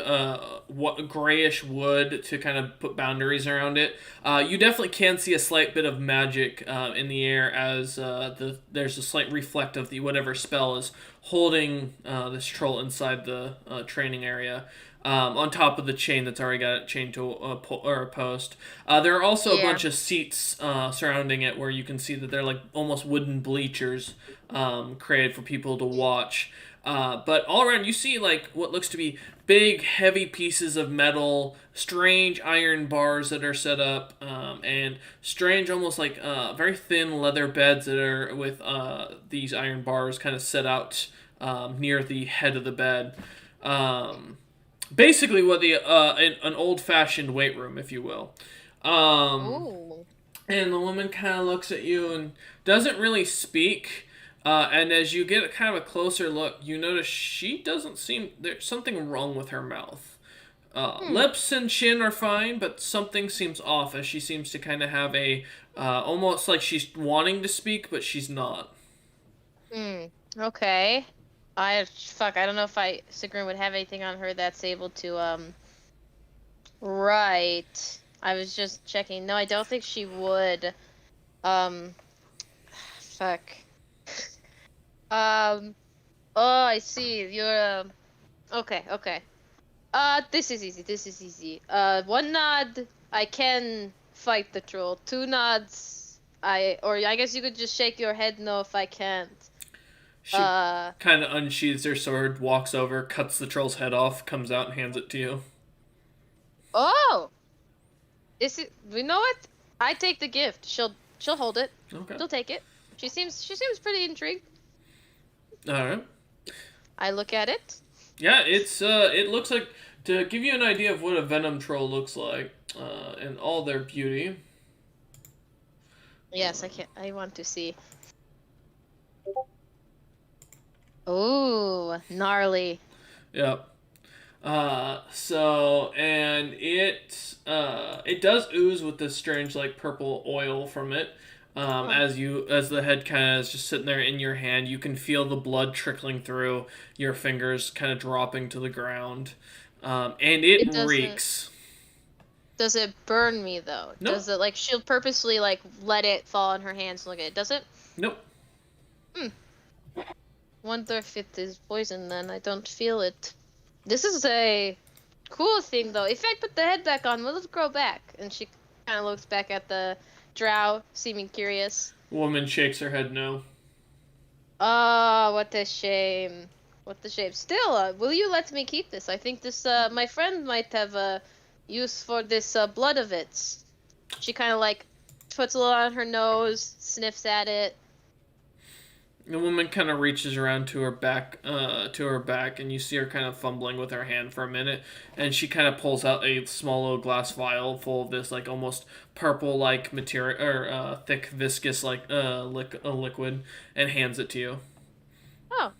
grayish wood to kind of put boundaries around it. You definitely can see a slight bit of magic in the air as there's a slight reflect of the whatever spell is holding this troll inside the training area. On top of the chain that's already got it chained to a post. There are also a bunch of seats surrounding it where you can see that they're like almost wooden bleachers created for people to watch. But all around you see like what looks to be big, heavy pieces of metal, strange iron bars that are set up, and strange, almost like very thin leather beds that are with these iron bars kind of set out near the head of the bed. Basically, what an old-fashioned weight room, if you will. And the woman kind of looks at you and doesn't really speak. And as you get kind of a closer look, you notice she doesn't seem... There's something wrong with her mouth. Lips and chin are fine, but something seems off, as she seems to kind of have a... almost like she's wanting to speak, but she's not. Okay. I don't know if Sigrun would have anything on her that's able to, Right. I was just checking. No, I don't think she would. Fuck. Oh, I see. You're, Okay. This is easy. 1 nod, I can fight the troll. 2 nods, I guess you could just shake your head no if I can't. She kind of unsheathes her sword, walks over, cuts the troll's head off, comes out and hands it to you. Oh! You know what? I take the gift. She'll hold it. Okay. She'll take it. She seems pretty intrigued. Alright. I look at it. Yeah, it looks like, to give you an idea of what a venom troll looks like, in all their beauty. Yes, I want to see. Ooh, gnarly. Yep. And it does ooze with this strange, like, purple oil from it. As the head kind of is just sitting there in your hand, you can feel the blood trickling through your fingers, kind of dropping to the ground. And it reeks. Does it burn me, though? Nope. Does it, like, she'll purposely, like, let it fall in her hands and look at it? Does it? Nope. Wonder if it is poison, then. I don't feel it. This is a cool thing, though. If I put the head back on, will it grow back? And she kind of looks back at the drow, seeming curious. Woman shakes her head no. Oh, what a shame. what the shape. Still, will you let me keep this? I think this, my friend might have use for this blood of its. She kind of like puts a little on her nose, sniffs at it. The woman kind of reaches around to her back, and you see her kind of fumbling with her hand for a minute, and she kind of pulls out a small little glass vial full of this like almost purple-like material or thick viscous like liquid, and hands it to you. Oh,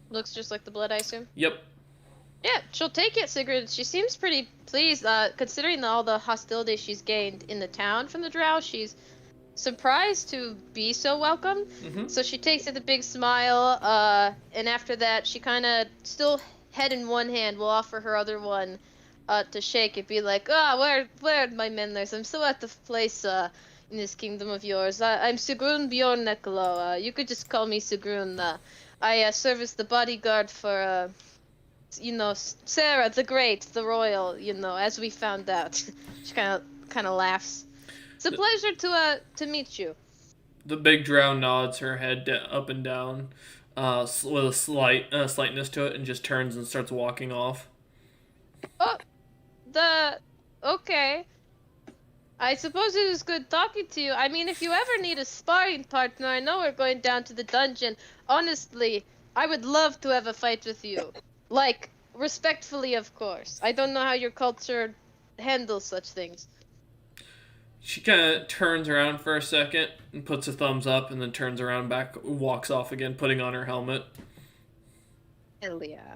looks just like the blood, I assume. Yep. Yeah, she'll take it, Sigrid. She seems pretty pleased, considering all the hostility she's gained in the town from the drow. She's surprised to be so welcomed. Mm-hmm. So she takes it with a big smile, and after that, she kind of, still head in one hand, will offer her other one to shake it, be like, where are my menders? I'm so out of place in this kingdom of yours. I'm Sigrun Bjorneklo. You could just call me Sigrun. I serve as the bodyguard for, Sarah the Great, the Royal, as we found out. She kind of laughs. It's a pleasure to meet you. The big drow nods her head up and down with a slight slightness to it, and just turns and starts walking off. Oh, okay. I suppose it was good talking to you. I mean, if you ever need a sparring partner, I know we're going down to the dungeon. Honestly, I would love to have a fight with you. Like, respectfully, of course. I don't know how your culture handles such things. She kind of turns around for a second and puts a thumbs up, and then turns around back, walks off again, putting on her helmet. Hell yeah.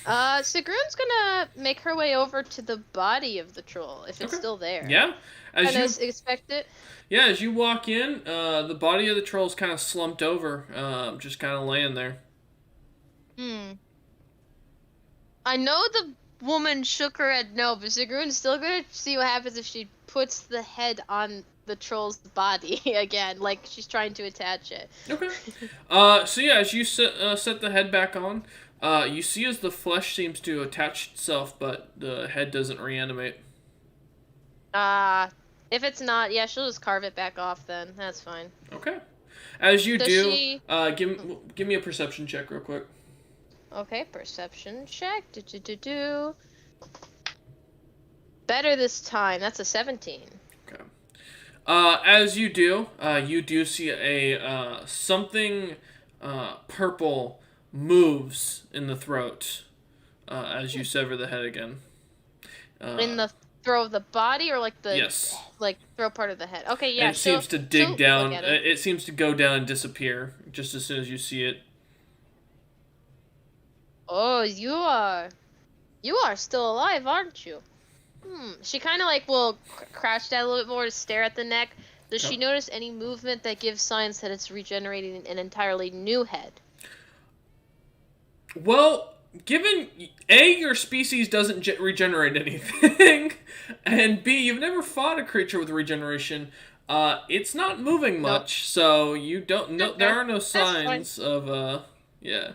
Sigrun's gonna make her way over to the body of the troll, if it's still there. Yeah. As you expect it? Yeah, as you walk in, the body of the troll's kind of slumped over, just kind of laying there. I know the woman shook her head no, but Sigrun's still gonna see what happens if she puts the head on the troll's body again, like she's trying to attach it. Okay. So yeah, as you set the head back on, you see as the flesh seems to attach itself, but the head doesn't reanimate. If it's not, yeah, she'll just carve it back off then. That's fine. Okay. As you Does do, she... give me a perception check real quick. Okay, perception check. Better this time. That's a 17. Okay. As you do see a something purple moves in the throat as you sever the head again. In the throat of the body, or like the throat part of the head? Okay, yeah. And it seems to dig down. It seems to go down and disappear just as soon as you see it. Oh, you are still alive, aren't you? She kind of like will crouch down a little bit more to stare at the neck. Does she notice any movement that gives signs that it's regenerating an entirely new head? Well, given A, your species doesn't regenerate anything, and B, you've never fought a creature with regeneration, it's not moving much, so you don't know. Okay. There are no signs of yeah.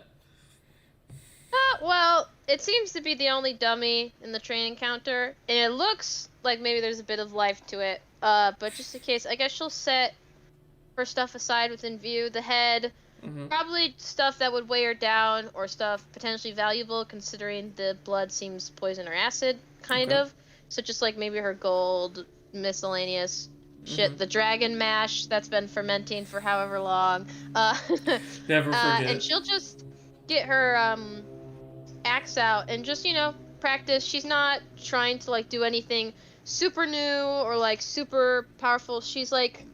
Well, it seems to be the only dummy in the train encounter, and it looks like maybe there's a bit of life to it. But just in case, I guess she'll set her stuff aside within view. The head, probably stuff that would weigh her down, or stuff potentially valuable, considering the blood seems poison or acid, kind of. So just like maybe her gold, miscellaneous shit. The dragon mash that's been fermenting for however long. Never forget. And she'll just get her axe out and just practice. She's not trying to like do anything super new or like super powerful. She's like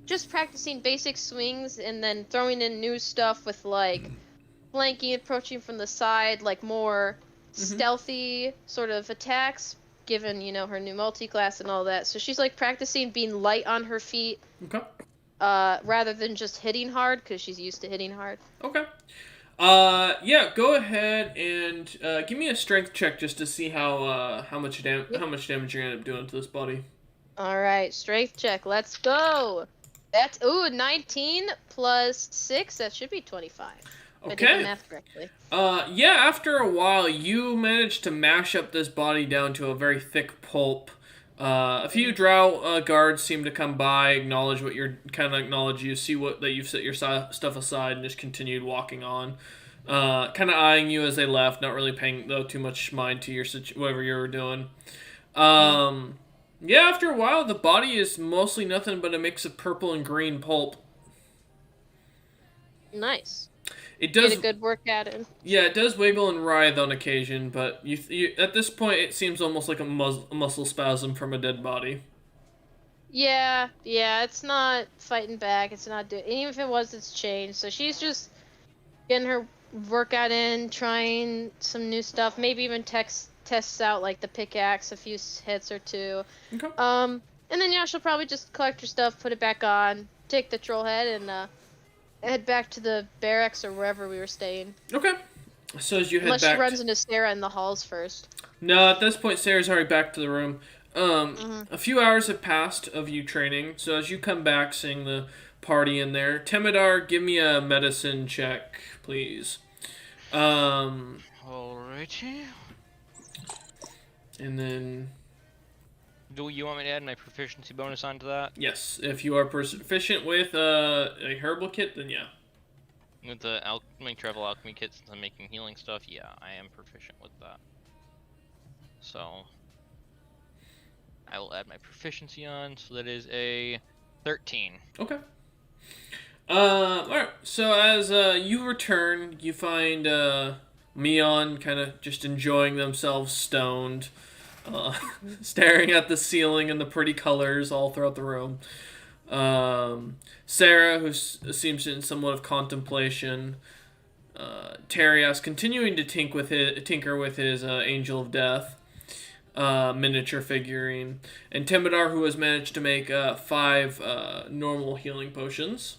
just practicing basic swings and then throwing in new stuff with like flanking, approaching from the side, like more stealthy sort of attacks, given her new multi-class and all that. So she's like practicing being light on her feet, rather than just hitting hard, because she's used to hitting hard. Okay. Yeah, go ahead and give me a strength check just to see how much damage you're gonna end up doing to this body. All right, strength check. Let's go. That's 19 plus 6. That should be 25. Okay. If I did the math correctly. Yeah. After a while, you manage to mash up this body down to a very thick pulp. A few drow guards seem to come by, acknowledge you, see that you've set your stuff aside, and just continued walking on. kind of eyeing you as they left, not really paying though too much mind to your whatever you were doing. Yeah, after a while, the body is mostly nothing but a mix of purple and green pulp. Nice. It does. Get a good workout in. Yeah, it does wiggle and writhe on occasion, but you at this point, it seems almost like a muscle spasm from a dead body. Yeah, it's not fighting back. It's not doing. Even if it was, it's changed. So she's just getting her workout in, trying some new stuff. Maybe even tests out like the pickaxe a few hits or two. Okay. And then yeah, she'll probably just collect her stuff, put it back on, take the troll head, and head back to the barracks or wherever we were staying. Okay. So as you head Unless back, she runs into Sarah in the halls first. No, at this point, Sarah's already back to the room. A few hours have passed of you training, so as you come back, seeing the party in there, Temidar, give me a medicine check, please. Alrighty. And then, Do you want me to add my proficiency bonus onto that? yes, if you are proficient with a herbal kit, then yeah. With the travel alchemy kit, since I'm making healing stuff, yeah, I am proficient with that. So, I will add my proficiency on, so that is a 13. Okay. Alright, so as you return, you find Mion kind of just enjoying themselves stoned, staring at the ceiling and the pretty colors all throughout the room. Sarah, who seems in somewhat of contemplation. Terias continuing to tinker with his Angel of Death miniature figurine. And Temidar, who has managed to make 5 normal healing potions.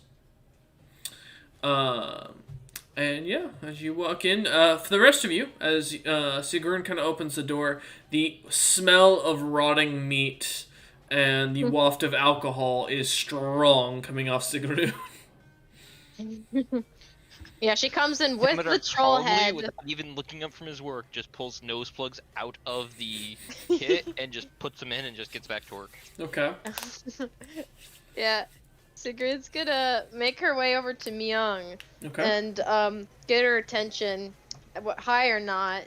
And yeah, as you walk in, for the rest of you, as Sigrun kind of opens the door, the smell of rotting meat and the waft of alcohol is strong coming off Sigrun. Yeah, she comes in with Temidar the troll calmly, head. without even looking up from his work, just pulls nose plugs out of the kit and just puts them in and just gets back to work. Okay. Yeah, Sigrid's gonna make her way over to Myung Okay. and get her attention, high or not.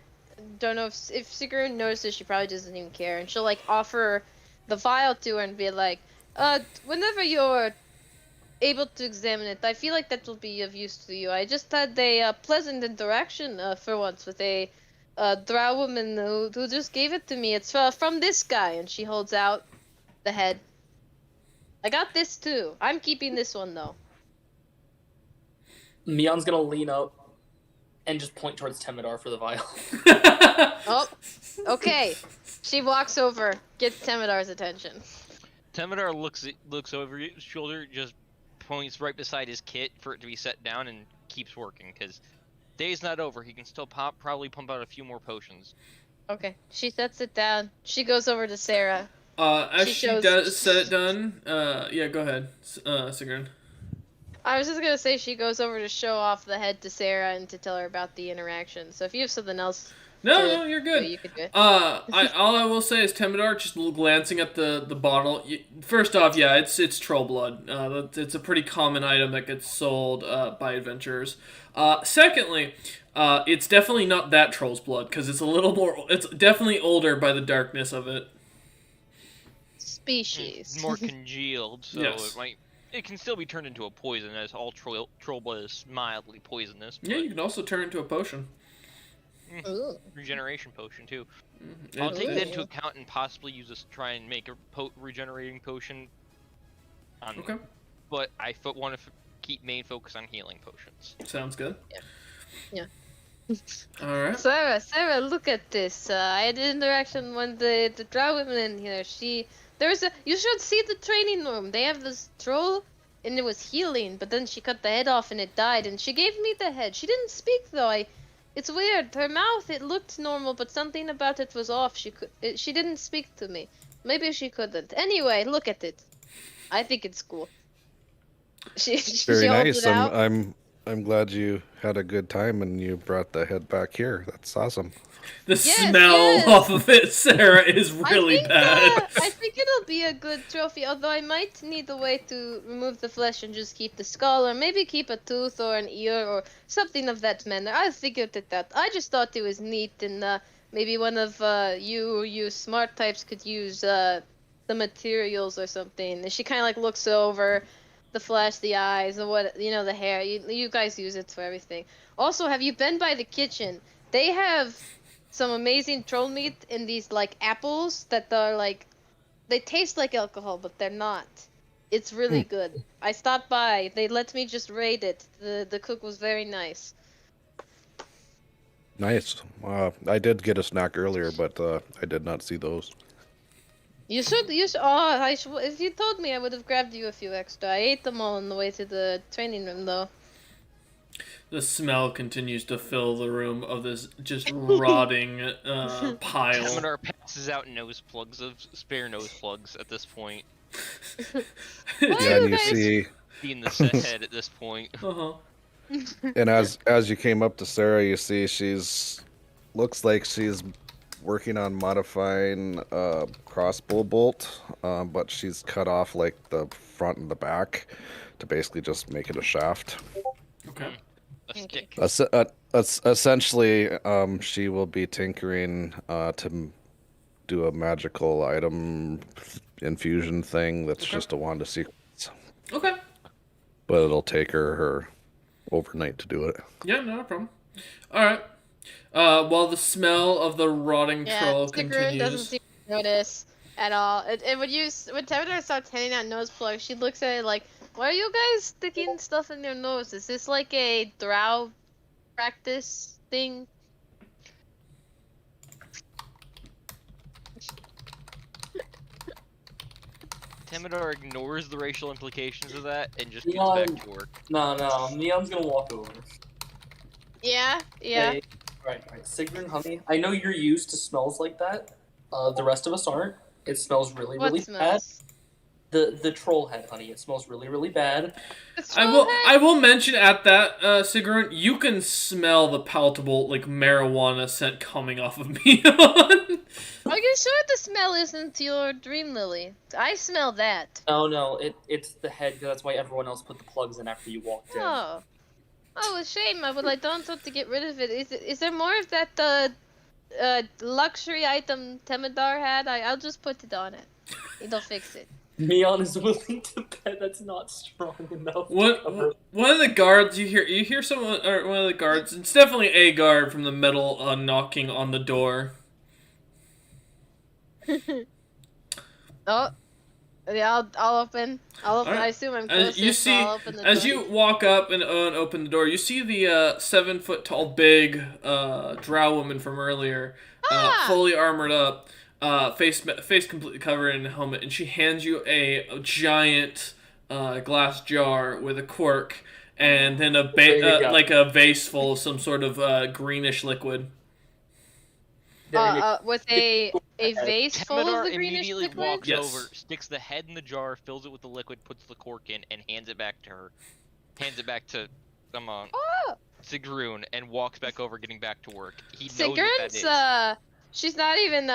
Don't know if Sigrid notices, she probably doesn't even care, and she'll like offer the vial to her and be like, whenever you're able to examine it, I feel like that will be of use to you. I just had a pleasant interaction for once with a drow woman who just gave it to me. It's from this guy, and she holds out the head. I got this too. I'm keeping this one though. Mion's gonna lean up and just point towards Temidar for the vial. Oh, okay. She walks over, gets Temidar's attention. Temidar looks over his shoulder, just points right beside his kit for it to be set down, and keeps working, because day's not over. He can still probably pump out a few more potions. Okay. She sets it down. She goes over to Sarah. As She she shows- does set it done, yeah, go ahead, Sigrun. I was just gonna say she goes over to show off the head to Sarah and to tell her about the interaction. So if you have something else, No, you're good. you could do it. All I will say is Temidar just glancing at the bottle. First off, yeah, it's troll blood. It's a pretty common item that gets sold by adventurers. Secondly, it's definitely not that troll's blood because it's a little more. It's definitely older by the darkness of it. Species. More congealed, so Yes. it can still be turned into a poison, as all troll blood is mildly poisonous. Yeah, but you can also turn it into a potion. Ooh. regeneration potion too. Mhm. I'll take that Ooh. into account and possibly use this to try and make a regenerating potion. Okay, But I want to keep main focus on healing potions. sounds good. Yeah. All right. Sarah, look at this. I had an interaction when the drow women in here. You should see the training room. They have this troll, and it was healing, but then she cut the head off and it died, and she gave me the head. She didn't speak though. It's weird. Her mouth, it looked normal, but something about it was off. She didn't speak to me. Maybe she couldn't. Anyway, look at it. I think it's cool. She Very holds nice. it out. I'm glad you had a good time and you brought the head back here. That's awesome. The Yes, smell yes. off of it, Sarah, is really bad. I think it'll be a good trophy, although I might need a way to remove the flesh and just keep the skull, or maybe keep a tooth or an ear or something of that manner. I figured it out. I just thought it was neat, and maybe one of you smart types could use the materials or something. And she kind of like looks over the flesh, the eyes, and the hair. You guys use it for everything. Also, have you been by the kitchen? They have some amazing troll meat in these like apples that are like they taste like alcohol, but they're not. It's really good. I stopped by. They let me just rate it. The cook was very nice. Nice. I did get a snack earlier, but I did not see those. You should. Oh, if you told me, I would have grabbed you a few extra. I ate them all on the way to the training room, though. The smell continues to fill the room of this just rotting pile. Commodore passes out spare nose plugs at this point. Yeah, and you see, Being the set head at this point. Uh-huh. and as you came up to Sarah, you see looks like she's working on modifying crossbow bolt, but she's cut off like the front and the back to basically just make it a shaft. Okay. A stick. Essentially, she will be tinkering to do a magical item infusion thing that's just a wand of secrets. Okay. But it'll take her overnight to do it. Yeah, not a problem. All right. While the smell of the rotting troll Sigrun continues. doesn't seem to notice at all. And when Tevador starts handing out nose plugs, she looks at it like, "Why are you guys sticking stuff in your nose? Is this like a drow practice thing?" Temidor ignores the racial implications of that and just gets Neon, back to work. No. Neon's gonna walk over. Yeah. Hey, right. Sigrun, honey, I know you're used to smells like that. The rest of us aren't. It smells really, What really smells? bad. The troll head, honey. It smells really, really bad. I will mention at that, Sigrun, you can smell the palatable like marijuana scent coming off of Neon. Are you sure the smell isn't your dream lily? I smell that. No, it's the head. 'Cause that's why everyone else put the plugs in after you walked in. Oh, a shame. But I don't want to get rid of it. Is there more of that luxury item Temidar had? I'll just put it on it. It'll fix it. Neon is willing to bet that's not strong enough. One of the guards you hear someone, or one of the guards, it's definitely a guard from the metal knocking on the door. Oh, yeah. I'll open. Alright. I assume I'm closest, so I'll open the door. You walk up and open the door, you see the 7 foot tall big drow woman from earlier, fully armored up, face completely covered in a helmet, and she hands you a giant glass jar with a cork and then like a vase full of some sort of greenish liquid. With a vase full of Temidor the greenish immediately liquid? walks Yes. over, sticks the head in the jar, fills it with the liquid, puts the cork in, and hands it back to her. Hands it back to Sigrun, and walks back over, getting back to work. He knows what that is. She's not even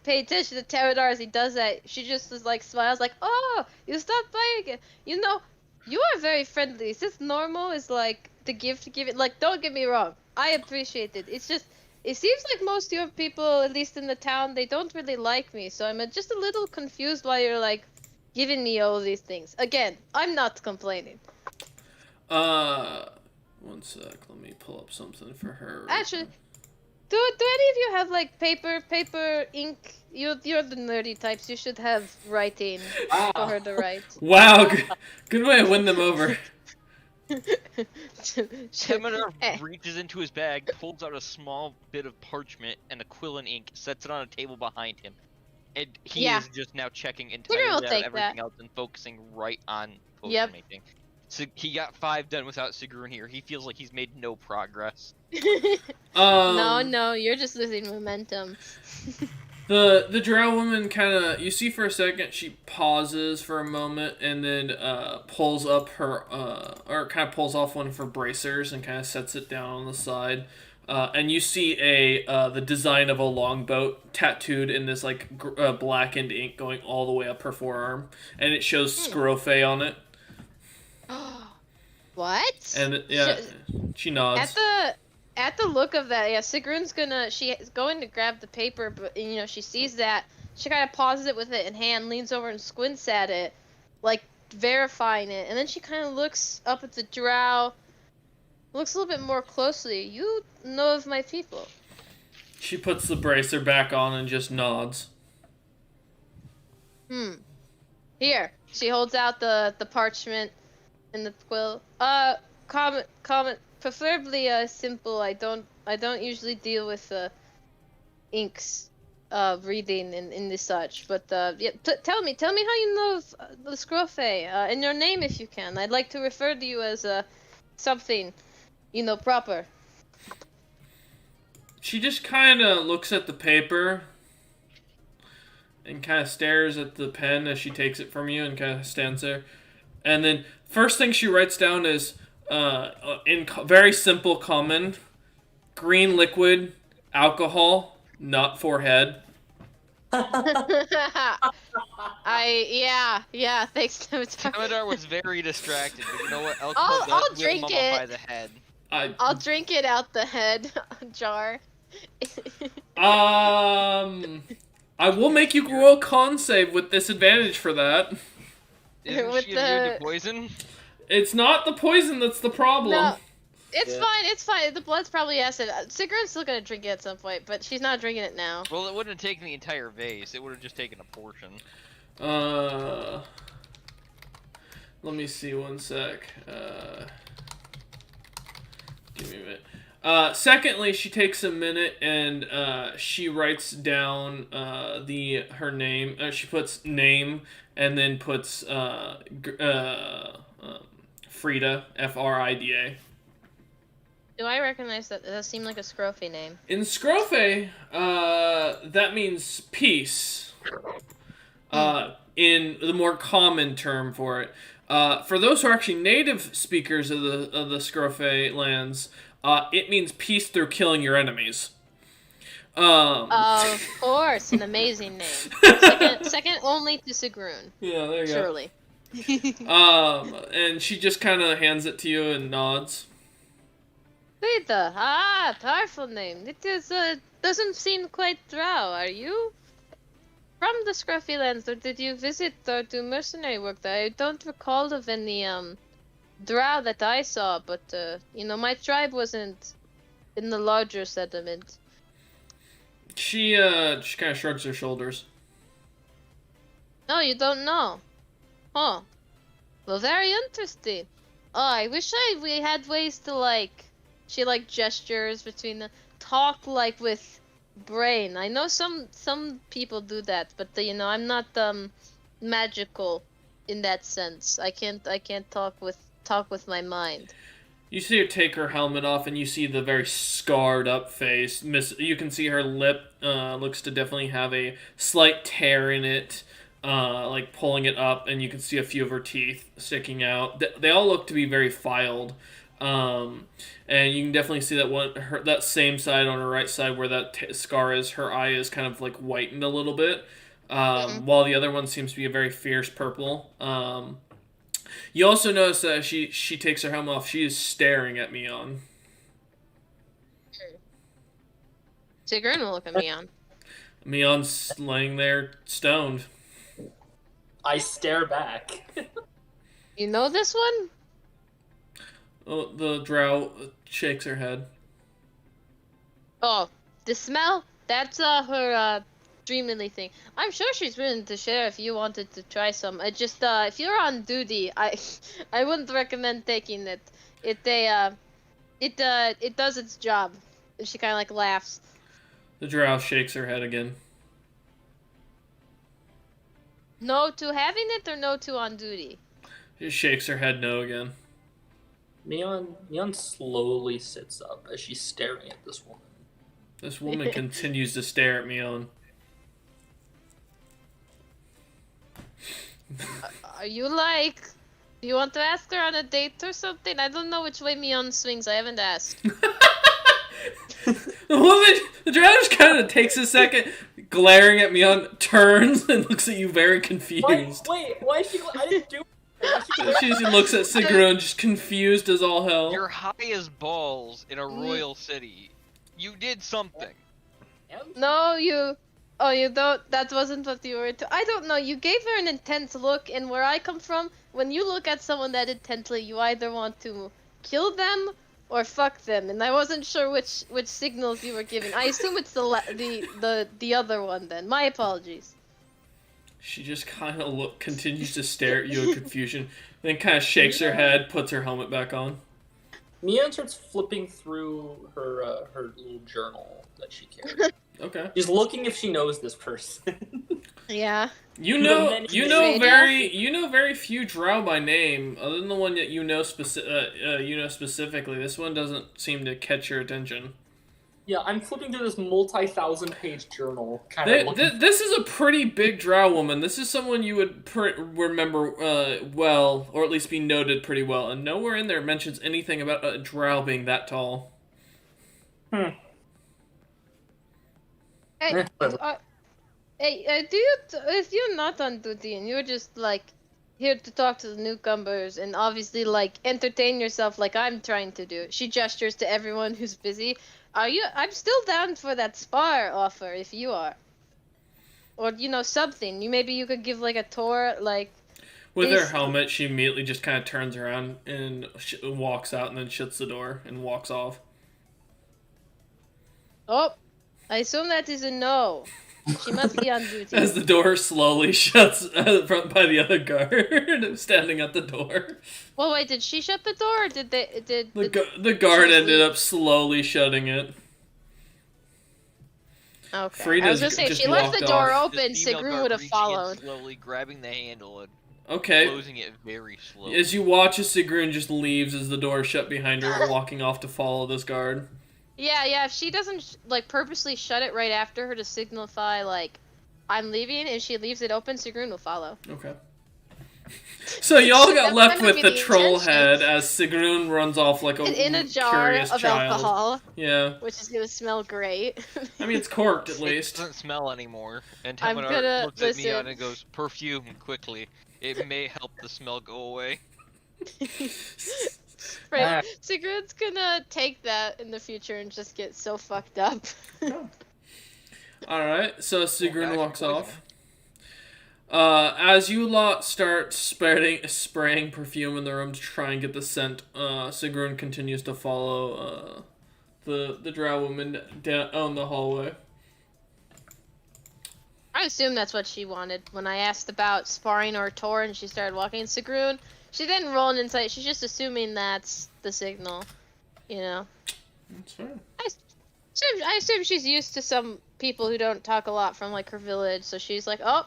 paying attention to Temidor as he does that. She just is like smiles like, "Oh, you stopped by again. You know, you are very friendly. Is this normal? Is like the gift giving? Like, don't get me wrong. I appreciate it. It's just, it seems like most of your people, at least in the town, they don't really like me. So I'm just a little confused why you're like giving me all these things. Again, I'm not complaining. One sec. Let me pull up something for her. Actually, do any of you have like paper, ink? You're the nerdy types. You should have writing for her to write. Wow, good way to win them over. Temidor reaches into his bag, pulls out a small bit of parchment and a quill and ink, sets it on a table behind him, and he is just now checking entirely out everything else and focusing right on potion making. So he got 5 done without Sigrun here. He feels like he's made no progress. No, you're just losing momentum. The drow woman you see for a second, she pauses for a moment and then pulls up her, or kind of pulls off one of her bracers and kind of sets it down on the side. and you see the design of a longboat tattooed in this like blackened ink going all the way up her forearm, and it shows Scrofe on it. What? And yeah, she nods. At the look of that, yeah, Sigrun's she's going to grab the paper, but she sees that, she kind of pauses it with it in hand, leans over and squints at it, like verifying it, and then she kind of looks up at the drow, looks a little bit more closely. You know of my people. She puts the bracer back on and just nods. Here, she holds out the parchment and the quill. Comment, preferably simple. I don't usually deal with inks, reading and this such. But yeah, tell me how you know of the Scrofe, and your name if you can. I'd like to refer to you as something, proper. She just kind of looks at the paper and kind of stares at the pen as she takes it from you and kind of stands there. And then first thing she writes down is, in very simple common, green liquid, alcohol, not for head. Yeah, thanks, Scimitar. Scimitar was very distracted, but you know what? I'll will drink mummify it. the head. I'll drink it out the head jar. I will make you roll a con save with disadvantage for that. Isn't With she immune to poison? It's not the poison that's the problem. No, it's fine. The blood's probably acid. Sigrun's still gonna drink it at some point, but she's not drinking it now. Well, it wouldn't have taken the entire vase. It would have just taken a portion. Let me see one sec. Give me a minute. Secondly, she takes a minute and she writes down her name. She puts name and then puts Frida, Frida. Do I recognize that? Does that seem like a Scrofe name? In Scrofe, that means peace. In the more common term for it. For those who are actually native speakers of the Scrofe lands, it means peace through killing your enemies. Of course, an amazing name. Second only to Sigrun. Yeah, there you Surely. go. And she just kind of hands it to you and nods. Frida, powerful name. It is doesn't seem quite drow. Are you from the Scruffy lands, or did you visit or do mercenary work there? I don't recall of any drow that I saw, but my tribe wasn't in the larger settlement. She just kind of shrugs her shoulders. No, you don't know. Huh. Well, very interesting. Oh, I wish we had ways to she gestures between the talk with brain. I know some people do that, but I'm not magical in that sense. I can't talk with my mind. You see her take her helmet off, and you see the very scarred up face. You can see her lip looks to definitely have a slight tear in it, pulling it up, and you can see a few of her teeth sticking out. They all look to be very filed, and you can definitely see that that same side on her right side where that scar is. Her eye is kind of whitened a little bit, while the other one seems to be a very fierce purple. You also notice that she takes her helmet off. She is staring at Mion. Sigrun will look at Mion. Mion's laying there, stoned. I stare back. You know this one? Oh, the drow shakes her head. Oh, the smell? That's her dreamily thing. I'm sure she's willing to share if you wanted to try some. It just if you're on duty, I wouldn't recommend taking it. It does its job. And she kind of laughs. The drow shakes her head again. No to having it or no to on duty? She shakes her head no again. Mion slowly sits up as she's staring at this woman. This woman continues to stare at Mion. Are you do you want to ask her on a date or something? I don't know which way Mion swings. I haven't asked. The drow just kind of takes a second, glaring at Mion, turns and looks at you very confused. Why is she? I didn't do it. She looks at Sigrun, just confused as all hell. You're high as balls in a royal city. You did something. No, you. Oh, you don't. That wasn't what you were. I don't know. You gave her an intense look, and where I come from, when you look at someone that intently, you either want to kill them or fuck them, and I wasn't sure which signals you were giving. I assume it's the other one. Then my apologies. She just kind of continues to stare at you in confusion, then kind of shakes her head, puts her helmet back on. Mion starts flipping through her little journal that she carries. Okay. She's looking if she knows this person. Yeah. You know very few drow by name, other than the one that you know specifically. This one doesn't seem to catch your attention. Yeah, I'm flipping through this multi-thousand-page journal. This is a pretty big drow woman. This is someone you would remember well, or at least be noted pretty well. And nowhere in there mentions anything about a drow being that tall. Hey, if you're not on duty and you're just like here to talk to the newcomers and obviously like entertain yourself like I'm trying to do. She gestures to everyone who's busy. I'm still down for that spar offer if you are. Or something. Maybe you could give like a tour like with her helmet. She immediately just kind of turns around and walks out and then shuts the door and walks off. Oh, I assume that is a no. She must be on duty. As the door slowly shuts by the other guard standing at the door. Well, wait, did she shut the door or did the guard ended up slowly shutting it. Okay. Frida's I was gonna say, if she left the door open, Sigrun would have followed. Slowly grabbing the handle and okay. closing it very slowly. As you watch as Sigrun just leaves as the door shut behind her, walking off to follow this guard. Yeah, if she doesn't, purposely shut it right after her to signify, I'm leaving, and she leaves it open, Sigrun will follow. Okay. So y'all got left gonna with be the the troll intention. head as Sigrun runs off like a In a jar curious of child. alcohol. Yeah. Which is gonna smell great. I mean, it's corked at It least. doesn't smell anymore. And I'm Temenar gonna looks at me listen. and goes, perfume quickly. It may help the smell go away. Right. Sigrun's gonna take that in the future and just get so fucked up. Alright, so Sigrun Well, walks poison. off. As you lot start spraying perfume in the room to try and get the scent, Sigrun continues to follow the drow woman down the hallway. I assume that's what she wanted. When I asked about sparring or tour and she started walking Sigrun, she didn't roll an insight. She's just assuming that's the signal, That's fair. I assume she's used to some people who don't talk a lot from her village, so she's like, "Oh,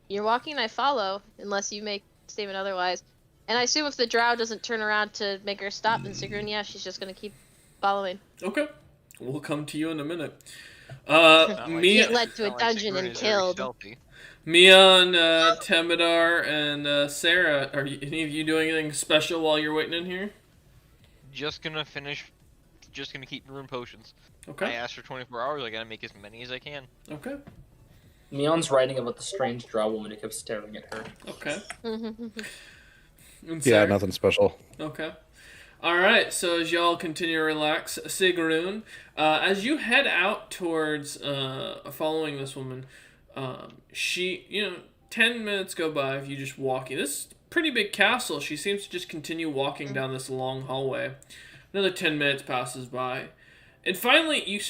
you're walking, I follow," unless you make a statement otherwise. And I assume if the drow doesn't turn around to make her stop, then Sigrun, she's just gonna keep following. Okay. We'll come to you in a minute. Get led to a dungeon and killed. Mion, Temidar, and Sarah, are any of you doing anything special while you're waiting in here? Just gonna keep brewing potions. I Okay. asked for 24 hours, I gotta make as many as I can. Okay. Mion's writing about the strange drow woman who kept staring at her. Okay. And Yeah, Sarah? nothing special. Okay. Alright, so as y'all continue to relax, Sigrun, as you head out towards following this woman, she, 10 minutes go by of you just walking. This is a pretty big castle. She seems to just continue walking down this long hallway. Another 10 minutes passes by. And finally, you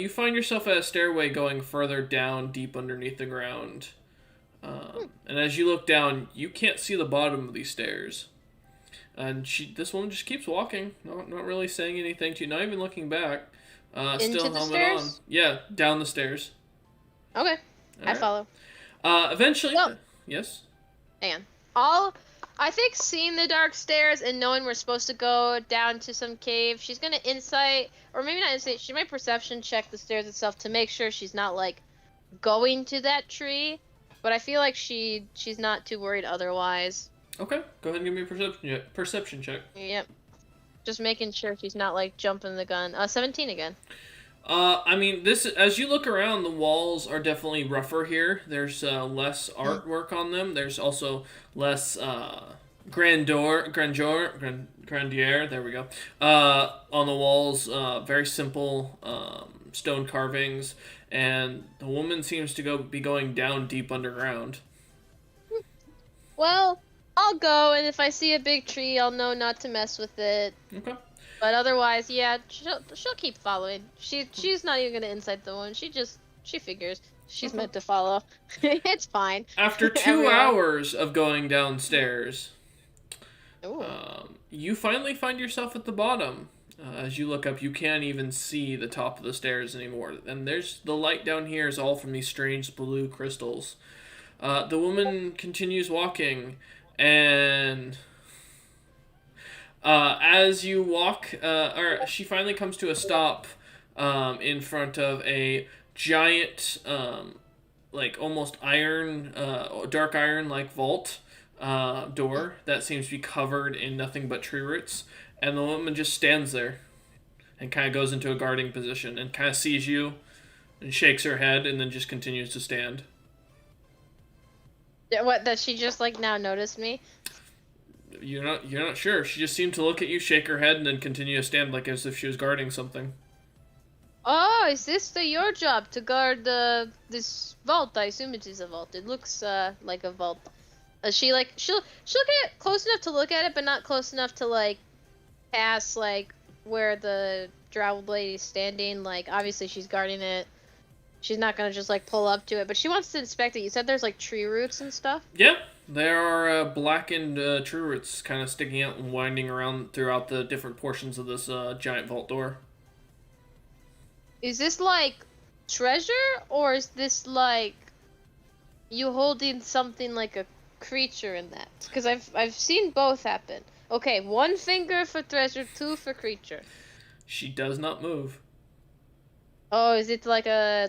find yourself at a stairway going further down, deep underneath the ground. And as you look down, you can't see the bottom of these stairs. And this woman just keeps walking, not really saying anything to you, not even looking back. Into Still the helmet stairs? on. Yeah, down the stairs. Okay, I Alright. follow. Eventually, Well- yes. And I think seeing the dark stairs and knowing we're supposed to go down to some cave, she's gonna insight, or maybe not insight, she might perception check the stairs itself to make sure she's not going to that tree. But I feel like she's not too worried otherwise. Okay, go ahead and give me a perception check. Yep. Just making sure she's not jumping the gun. 17 again. I mean, this as you look around, the walls are definitely rougher here. There's less artwork on them. There's also less grandeur. There we go. On the walls, very simple stone carvings, and the woman seems to be going down deep underground. Well, I'll go, and if I see a big tree, I'll know not to mess with it. Okay. But otherwise, yeah, she'll keep following. She's not even gonna incite the one. She figures she's meant to follow. It's fine. After 2 Everyone. hours of going downstairs, Ooh. you finally find yourself at the bottom. As you look up, you can't even see the top of the stairs anymore. And the light down here is all from these strange blue crystals. The woman continues walking, and as you walk, or she finally comes to a stop in front of a giant, like almost iron, dark iron like vault door that seems to be covered in nothing but tree roots. And the woman just stands there and kind of goes into a guarding position and kind of sees you and shakes her head and then just continues to stand. What, does she just like now notice me? You're not sure. She just seemed to look at you, shake her head, and then continue to stand like as if she was guarding something. Oh, is this your job to guard this vault? I assume it is a vault. It looks like a vault. She'll get close enough to look at it, but not close enough to like pass like where the drow lady's standing. Like obviously she's guarding it. She's not gonna just like pull up to it, but she wants to inspect it. You said there's like tree roots and stuff. Yeah, there are blackened tree roots kind of sticking out and winding around throughout the different portions of this giant vault door. Is this like treasure, or is this like you holding something like a creature in that? Because I've seen both happen. Okay, 1 finger for treasure, 2 for creature. She does not move. Oh, is it like a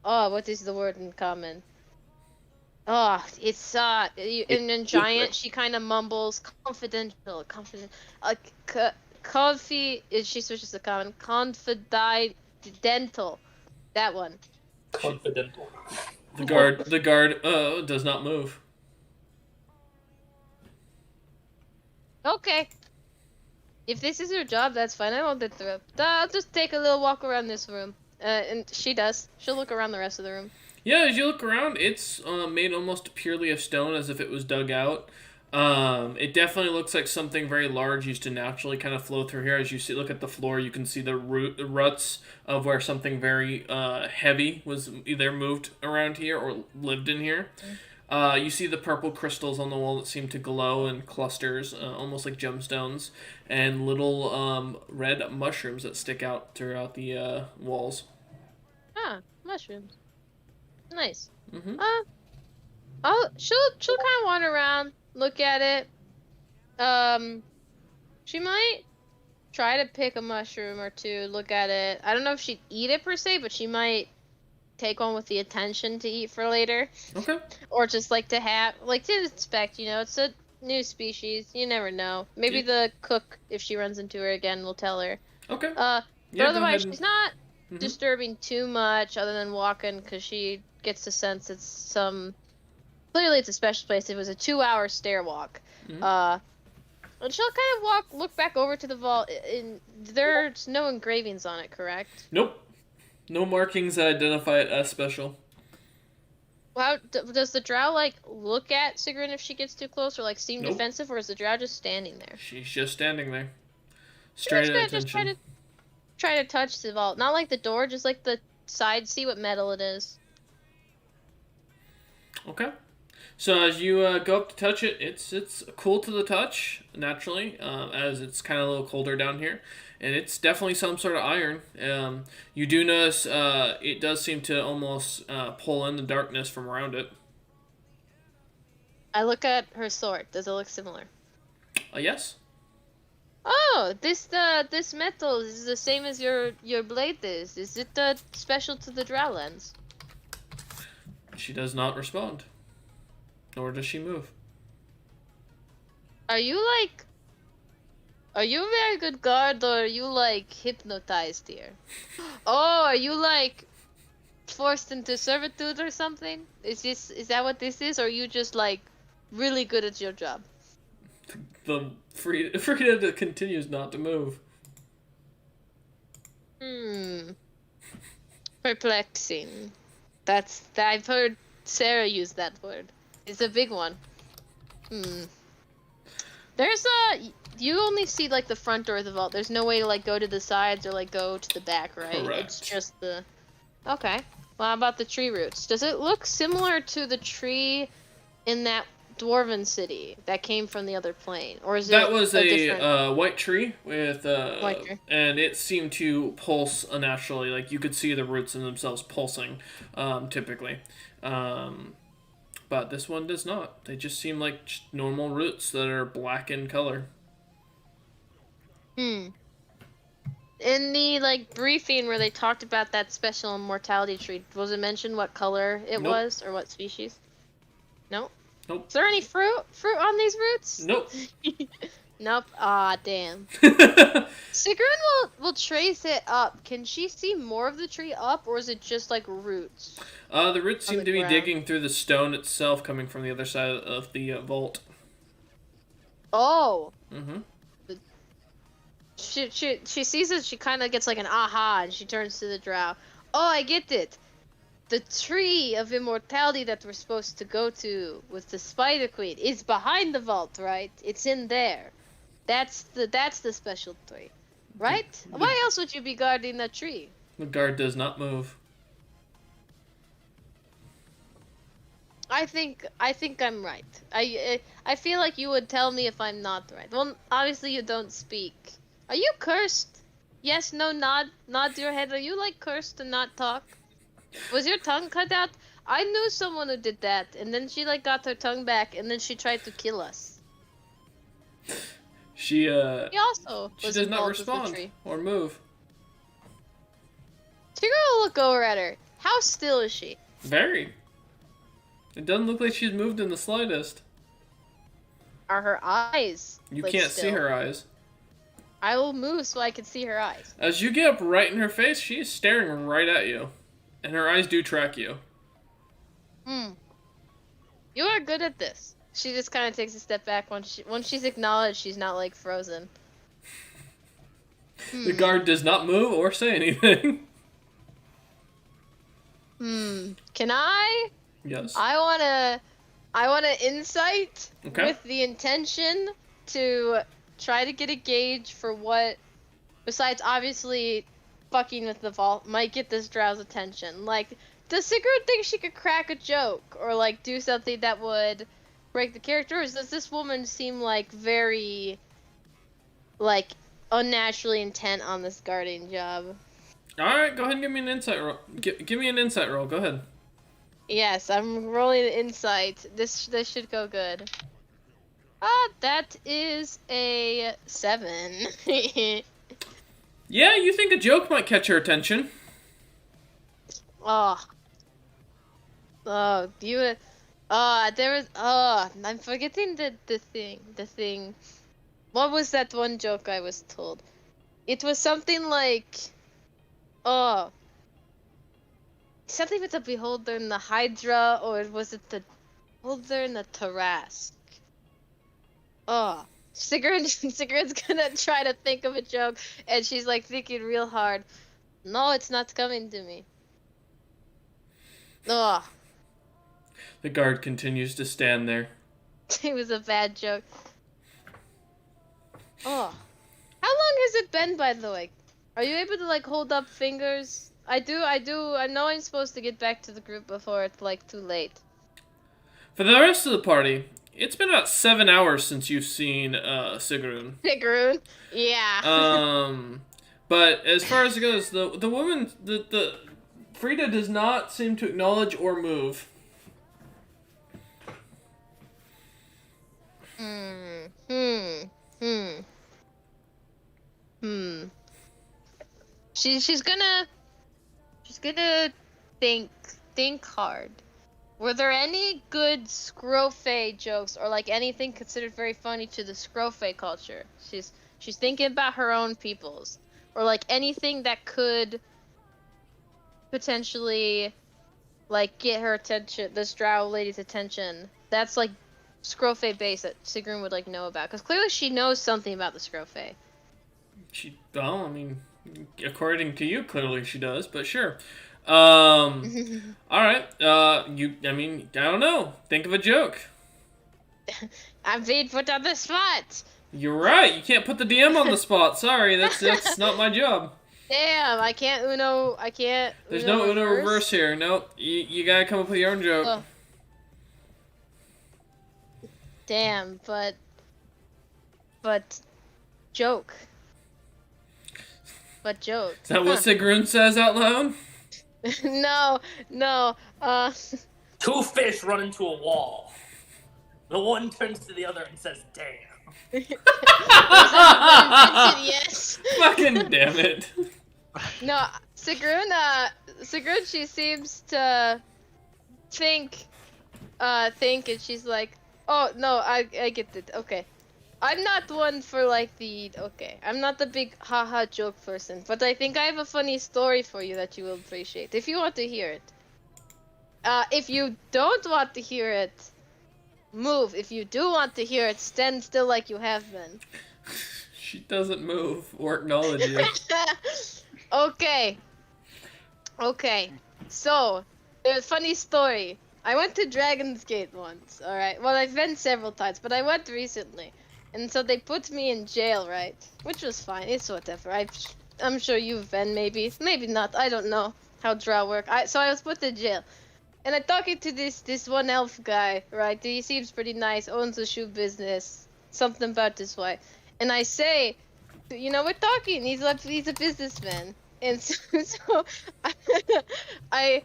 oh, what is the word in common? Oh, it's in giant. She kind of mumbles confident. Coffee. She switches to common. Confidential. That one. Confidential. The guard does not move. Okay. If this is your job, that's fine. I won't interrupt. I'll just take a little walk around this room. And she does. She'll look around the rest of the room. Yeah, as you look around, it's made almost purely of stone, as if it was dug out. It definitely looks like something very large used to naturally kind of flow through here. As you look at the floor, you can see the ruts of where something very heavy was either moved around here or lived in here. You see the purple crystals on the wall that seem to glow in clusters, almost like gemstones, and little red mushrooms that stick out throughout the walls. Ah, mushrooms. Nice. Mm-hmm. She'll kind of wander around, look at it. She might try to pick a mushroom or two, look at it. I don't know if she'd eat it per se, but she might take one with the intention to eat for later. Okay. Or just like to inspect, it's a new species. You never know. Maybe Yeah. the cook, if she runs into her again, will tell her. Okay. But Yeah, go otherwise, ahead she's not Mhm. disturbing too much other than walking, because she gets the sense it's clearly it's a special place. It was a 2-hour stair walk. Mhm. And she'll kind of look back over to the vault. There's no engravings on it, correct? Nope. No markings that identify it as special. How does the drow like look at Sigrun if she gets too close, or like seem Nope. defensive, or is the drow just standing there? She's just standing there. She's Straight gonna at just attention. try to touch the vault, not like the door, just like the side, see what metal it is. Okay. So as you go up to touch it, it's cool to the touch, naturally, as it's kind of a little colder down here. And it's definitely some sort of iron. You do notice it does seem to almost pull in the darkness from around it. I look at her sword. Does it look similar? Yes? Oh, this metal is the same as your blade is. Is it special to the drow lens? She does not respond. Nor does she move. Are you like Are you a very good guard, or are you like hypnotized here? Oh, are you like forced into servitude or something? Is that what this is, or are you just like really good at your job? The Frida continues not to move. Perplexing. I've heard Sarah use that word. It's a big one. There's you only see like the front door of the vault. There's no way to like go to the sides or like go to the back, right? Correct. It's just the. Okay. Well, how about the tree roots? Does it look similar to the tree in that dwarven city that came from the other plane, or is That it was a a different? white tree with White tree. and it seemed to pulse unnaturally. Like you could see the roots in themselves pulsing, typically. But this one does not. They just seem like normal roots that are black in color. In the like briefing where they talked about that special immortality tree, was it mentioned what color it Nope. was or what species? Nope. Nope. Is there any fruit on these roots? Nope. Nope. Ah, damn. Sigrun will trace it up. Can she see more of the tree up, or is it just like roots? The roots On seem the to be ground. digging through the stone itself, coming from the other side of the vault. Oh. Mm-hmm. She sees it. She kind of gets like an aha, and she turns to the drow. Oh, I get it. The tree of immortality that we're supposed to go to with the Spider Queen is behind the vault, right? It's in there. That's the special tree, right? Why else would you be guarding that tree? The guard does not move. I think I'm right. I feel like you would tell me if I'm not right. Well, obviously you don't speak. Are you cursed? Yes, no, nod your head. Are you like cursed to not talk? Was your tongue cut out? I knew someone who did that, and then she like got her tongue back, and then she tried to kill us. She He also she was does not involved with the respond tree. or move. Tigger will look over at her. How still is she? Very. It doesn't look like she's moved in the slightest. Are her eyes? You like, can't see still? her eyes. I will move so I can see her eyes. As you get up right in her face, she is staring right at you. And her eyes do track you. You are good at this. She just kind of takes a step back once she's acknowledged she's not like frozen. The guard does not move or say anything. Can I? Yes. I wanna insight Okay. with the intention to try to get a gauge for what, besides obviously fucking with the vault, might get this drow's attention. Like, does Sigurd think she could crack a joke or like do something that would break the character? Or does this woman seem like very like unnaturally intent on this guarding job? Alright, go ahead and give me an insight roll. Give me an insight roll, go ahead. Yes, I'm rolling insight. This should go good. That is a 7. Yeah, you think a joke might catch her attention. Oh, you. There was. I'm forgetting the thing. What was that one joke I was told? It was something like, something with the beholder and the Hydra, or was it the beholder and the Tarrasque? Sigurd's gonna try to think of a joke, and she's like thinking real hard. No, it's not coming to me. Oh, The guard continues to stand there. it was a bad joke. Oh, how long has it been, by the way? Are you able to like hold up fingers? I do. I know I'm supposed to get back to the group before it's like too late. For the rest of the party, it's been about 7 hours since you've seen Sigrun. Sigrun, yeah. But as far as it goes, the woman, the Frida does not seem to acknowledge or move. She's gonna think hard. Were there any good Scrofey jokes or like anything considered very funny to the Scrofey culture? She's She's thinking about her own peoples, or like anything that could potentially like get her attention, this drow lady's attention. That's like Scrofey base that Sigrun would like know about, because clearly she knows something about the Scrofey. Well, I mean, according to you, clearly she does, but sure. All right. I mean, I don't know. Think of a joke. I'm being put on the spot. You're right. You can't put the DM on the spot. Sorry, that's not my job. Damn, I can't Uno. I can't. There's no Uno reverse here. Nope. You gotta come up with your own joke. Oh. Damn, but joke. But joke. Is that what Sigrun says out loud? No. Two fish run into a wall. The one turns to the other and says, "Damn." Yes. Fucking damn it. No, Sigrun, she seems to think, and she's like, oh, no, I get it, okay. I'm not one for, like, I'm not the big haha joke person, but I think I have a funny story for you that you will appreciate, if you want to hear it. If you don't want to hear it, move. If you do want to hear it, stand still like you have been. She doesn't move or acknowledge you. Okay. So, there's a funny story. I went to Dragon's Gate once, alright? Well, I've been several times, but I went recently. And so they put me in jail, right? Which was fine. It's whatever. I'm sure you've been, maybe. Maybe not. I don't know how drow work. So I was put in jail. And I'm talking to this one elf guy, right? He seems pretty nice, owns a shoe business. Something about this way. And I say, we're talking. He's a businessman. And so I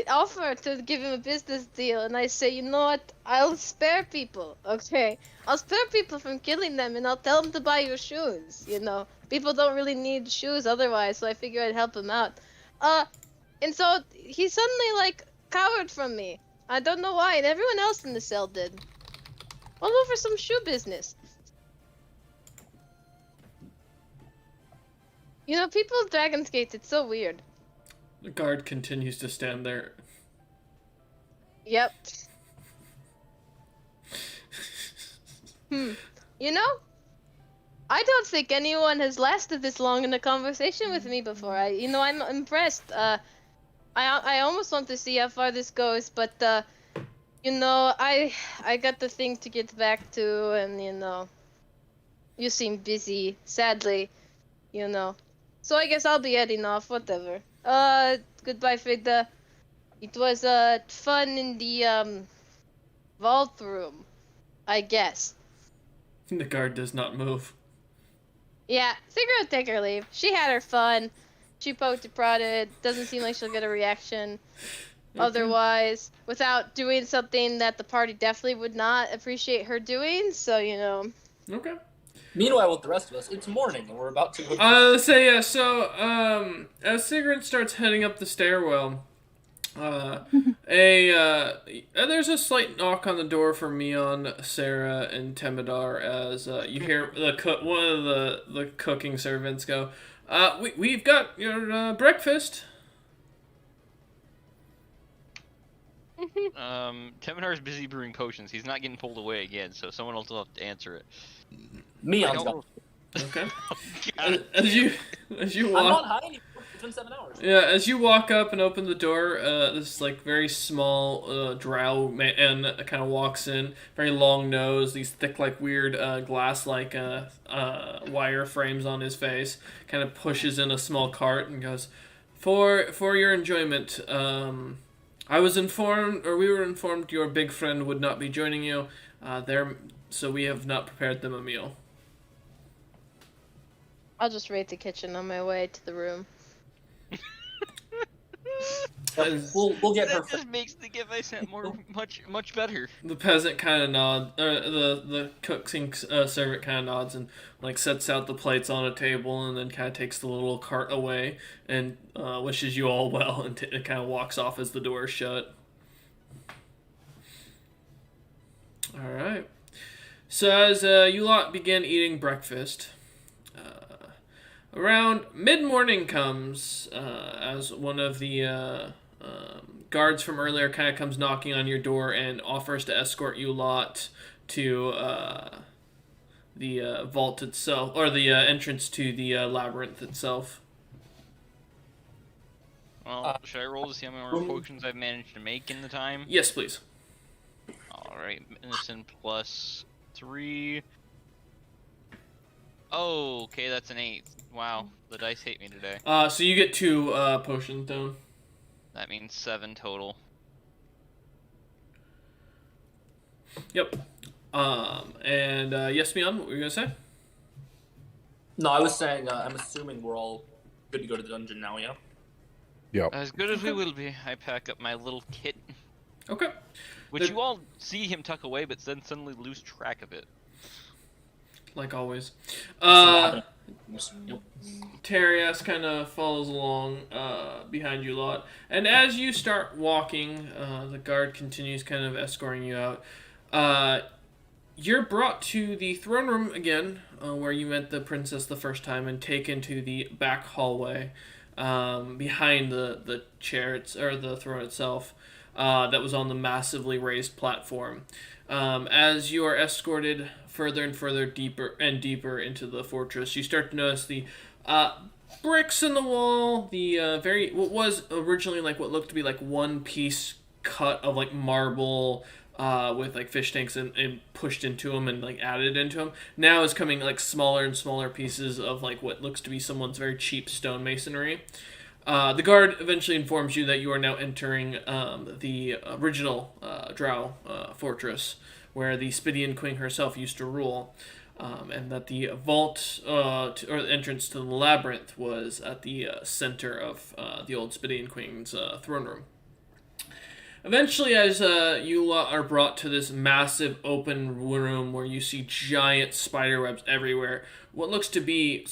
offer to give him a business deal, and I say, you know what? I'll spare people, okay? I'll spare people from killing them, and I'll tell them to buy your shoes, People don't really need shoes otherwise, so I figure I'd help him out. And so he suddenly, like, cowered from me. I don't know why, and everyone else in the cell did. All over some shoe business. People in Dragon's Gate, it's so weird. The guard continues to stand there. Yep. I don't think anyone has lasted this long in a conversation with me before. I'm impressed. I almost want to see how far this goes, but I got the thing to get back to, and you seem busy, sadly, So I guess I'll be heading off, whatever. Goodbye, Frida. It was, fun in the, vault room, I guess. The guard does not move. Yeah, Sigrid will take her leave. She had her fun. She poked and prodded. Doesn't seem like she'll get a reaction otherwise, without doing something that the party definitely would not appreciate her doing, so, Okay. Meanwhile, with the rest of us, it's morning, and we're about to go. As Sigrun starts heading up the stairwell, there's a slight knock on the door for Mion, Sarah, and Temidar as you hear one of the cooking servants go, we've got your breakfast. Teminar's busy brewing potions. He's not getting pulled away again, so someone else will have to answer it. Meon's got. Okay. As you walk, I'm not high anymore. It's been 7 hours. Yeah, as you walk up and open the door, this like very small drow man kind of walks in. Very long nose, these thick like weird glass like wire frames on his face. Kind of pushes in a small cart and goes, "For your enjoyment, we were informed your big friend would not be joining you. So we have not prepared them a meal." I'll just raid the kitchen on my way to the room. We'll get her. That just makes the gift I sent much better. The peasant kind of nods, the cooking servant kind of nods and like sets out the plates on a table and then kind of takes the little cart away and wishes you all well and kind of walks off as the door is shut. All right. So as you lot begin eating breakfast, Around mid-morning comes as one of the guards from earlier kind of comes knocking on your door and offers to escort you lot to the vault itself, or the entrance to the labyrinth itself. Well, should I roll to see how many more potions I've managed to make in the time? Yes, please. Alright, medicine plus 3. Oh, okay, that's an 8. Wow, the dice hate me today. So you get 2 potions down. That means 7 total. Yep. And yes, Mion, what were you gonna say? No, I was saying, I'm assuming we're all good to go to the dungeon now, yeah? Yep. As good as we will be. I pack up my little kit, Okay. which you all see him tuck away, but then suddenly lose track of it. Like always. Yep. Terias kind of follows along behind you lot. And as you start walking, the guard continues kind of escorting you out. You're brought to the throne room again, where you met the princess the first time, and taken to the back hallway behind the chair, or the throne itself, that was on the massively raised platform. As you are escorted further and further, deeper and deeper into the fortress, you start to notice the bricks in the wall, the what was originally like what looked to be like one piece cut of like marble with like fish tanks and pushed into them and like added into them, now is coming like smaller and smaller pieces of like what looks to be someone's very cheap stonemasonry. The guard eventually informs you that you are now entering the original Drow fortress, where the Spidian Queen herself used to rule, and that the vault, or the entrance to the labyrinth, was at the center of the old Spidian Queen's throne room. Eventually, as you are brought to this massive open room where you see giant spider webs everywhere, what looks to be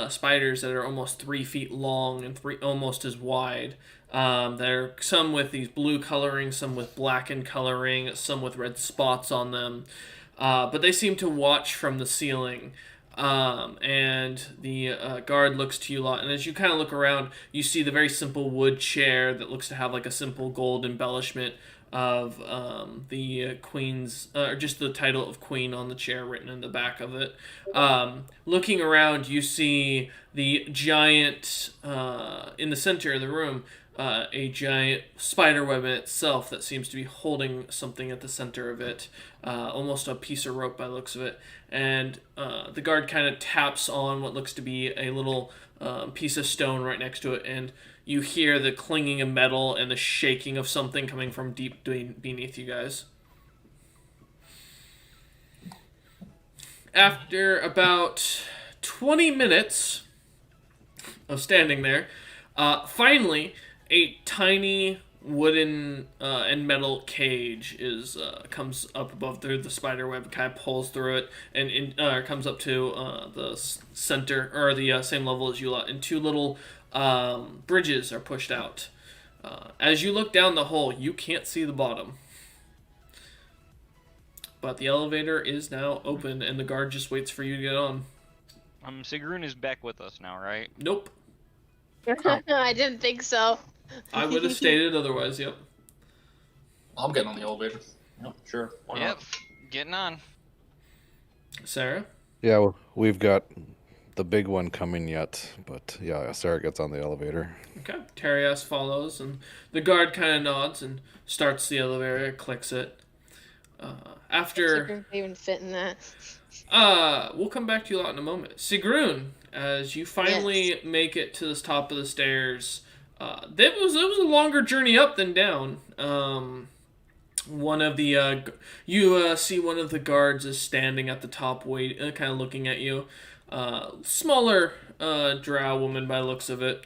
spiders that are almost 3 feet long and almost as wide. There are some with these blue coloring, some with blackened coloring, some with red spots on them. But they seem to watch from the ceiling. And the guard looks to you lot, and as you kind of look around, you see the very simple wood chair that looks to have like a simple gold embellishment of the queen's, or just the title of queen on the chair written in the back of it. Looking around, you see the giant, in the center of the room, a giant spider web in itself that seems to be holding something at the center of it, almost a piece of rope by the looks of it. And the guard kind of taps on what looks to be a little piece of stone right next to it, and you hear the clinging of metal and the shaking of something coming from deep beneath you guys. After about 20 minutes of standing there, finally, a tiny wooden and metal cage comes up above the spider web, kind of pulls through it, and comes up to the center, or the same level as you lot, and 2 little bridges are pushed out. As you look down the hole, you can't see the bottom. But the elevator is now open, and the guard just waits for you to get on. Sigrun is back with us now, right? Nope. I didn't think so. I would have stated otherwise, yep. I'm getting on the elevator. Yep, sure. Why Yep, not? getting on. Sarah? Yeah, we've got the big one coming yet, but yeah, Sarah gets on the elevator. Okay. Terias follows, and the guard kind of nods and starts the elevator, clicks it. After... even fit in that. We'll come back to you a lot in a moment. Sigrun, as you finally make it to the top of the stairs, it was a longer journey up than down. One of the you see one of the guards is standing at the top, kind of looking at you. Smaller drow woman by the looks of it,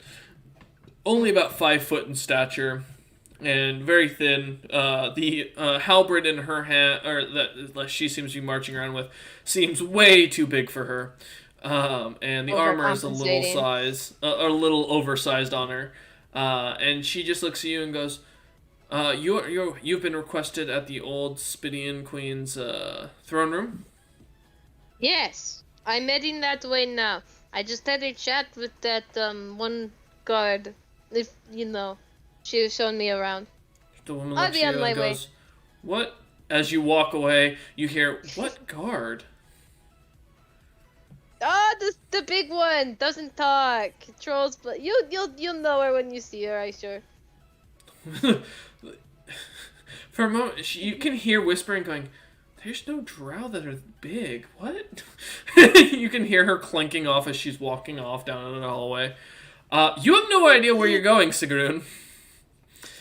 only about 5 foot in stature, and very thin. The halberd in her hand, or that she seems to be marching around with, seems way too big for her. And the armor is a little oversized on her. And she just looks at you and goes, "You've been requested at the old Spidian Queen's throne room." Yes, I'm heading that way now. I just had a chat with that one guard. If she was showing me around. The woman I'll looks be at on you my and way. goes, "What?" As you walk away, you hear, "What guard?" Ah, the big one doesn't talk. Controls, but you'll know her when you see her. I'm sure. For a moment, you can hear whispering going, "There's no drow that are big. What?" You can hear her clinking off as she's walking off down in the hallway. You have no idea where you're going, Sigrun.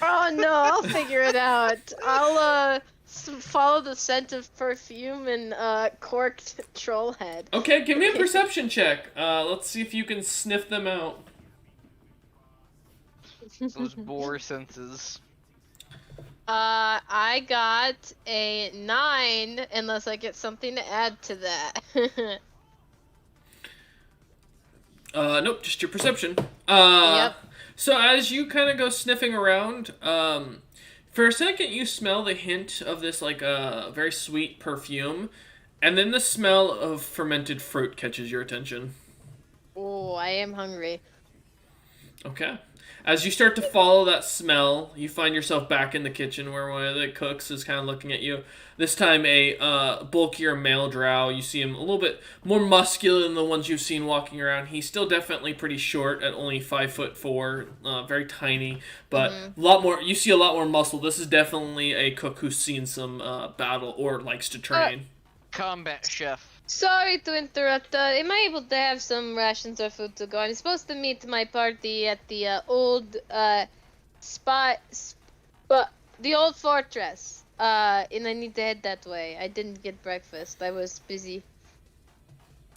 Oh no, I'll figure it out. I'll follow the scent of perfume and corked troll head. Okay, give me a perception check. Let's see if you can sniff them out. Those boar senses. I got a 9, unless I get something to add to that. Nope, just your perception. Yep. So as you kind of go sniffing around, for a second you smell the hint of this like very sweet perfume, and then the smell of fermented fruit catches your attention. Oh, I am hungry. Okay. As you start to follow that smell, you find yourself back in the kitchen where one of the cooks is kind of looking at you. This time a bulkier male drow. You see him a little bit more muscular than the ones you've seen walking around. He's still definitely pretty short at only 5'4", very tiny, but a lot more. You see a lot more muscle. This is definitely a cook who's seen some battle or likes to train. Combat chef. Sorry to interrupt. Am I able to have some rations or food to go? I'm supposed to meet my party at the old the old fortress. And I need to head that way. I didn't get breakfast. I was busy.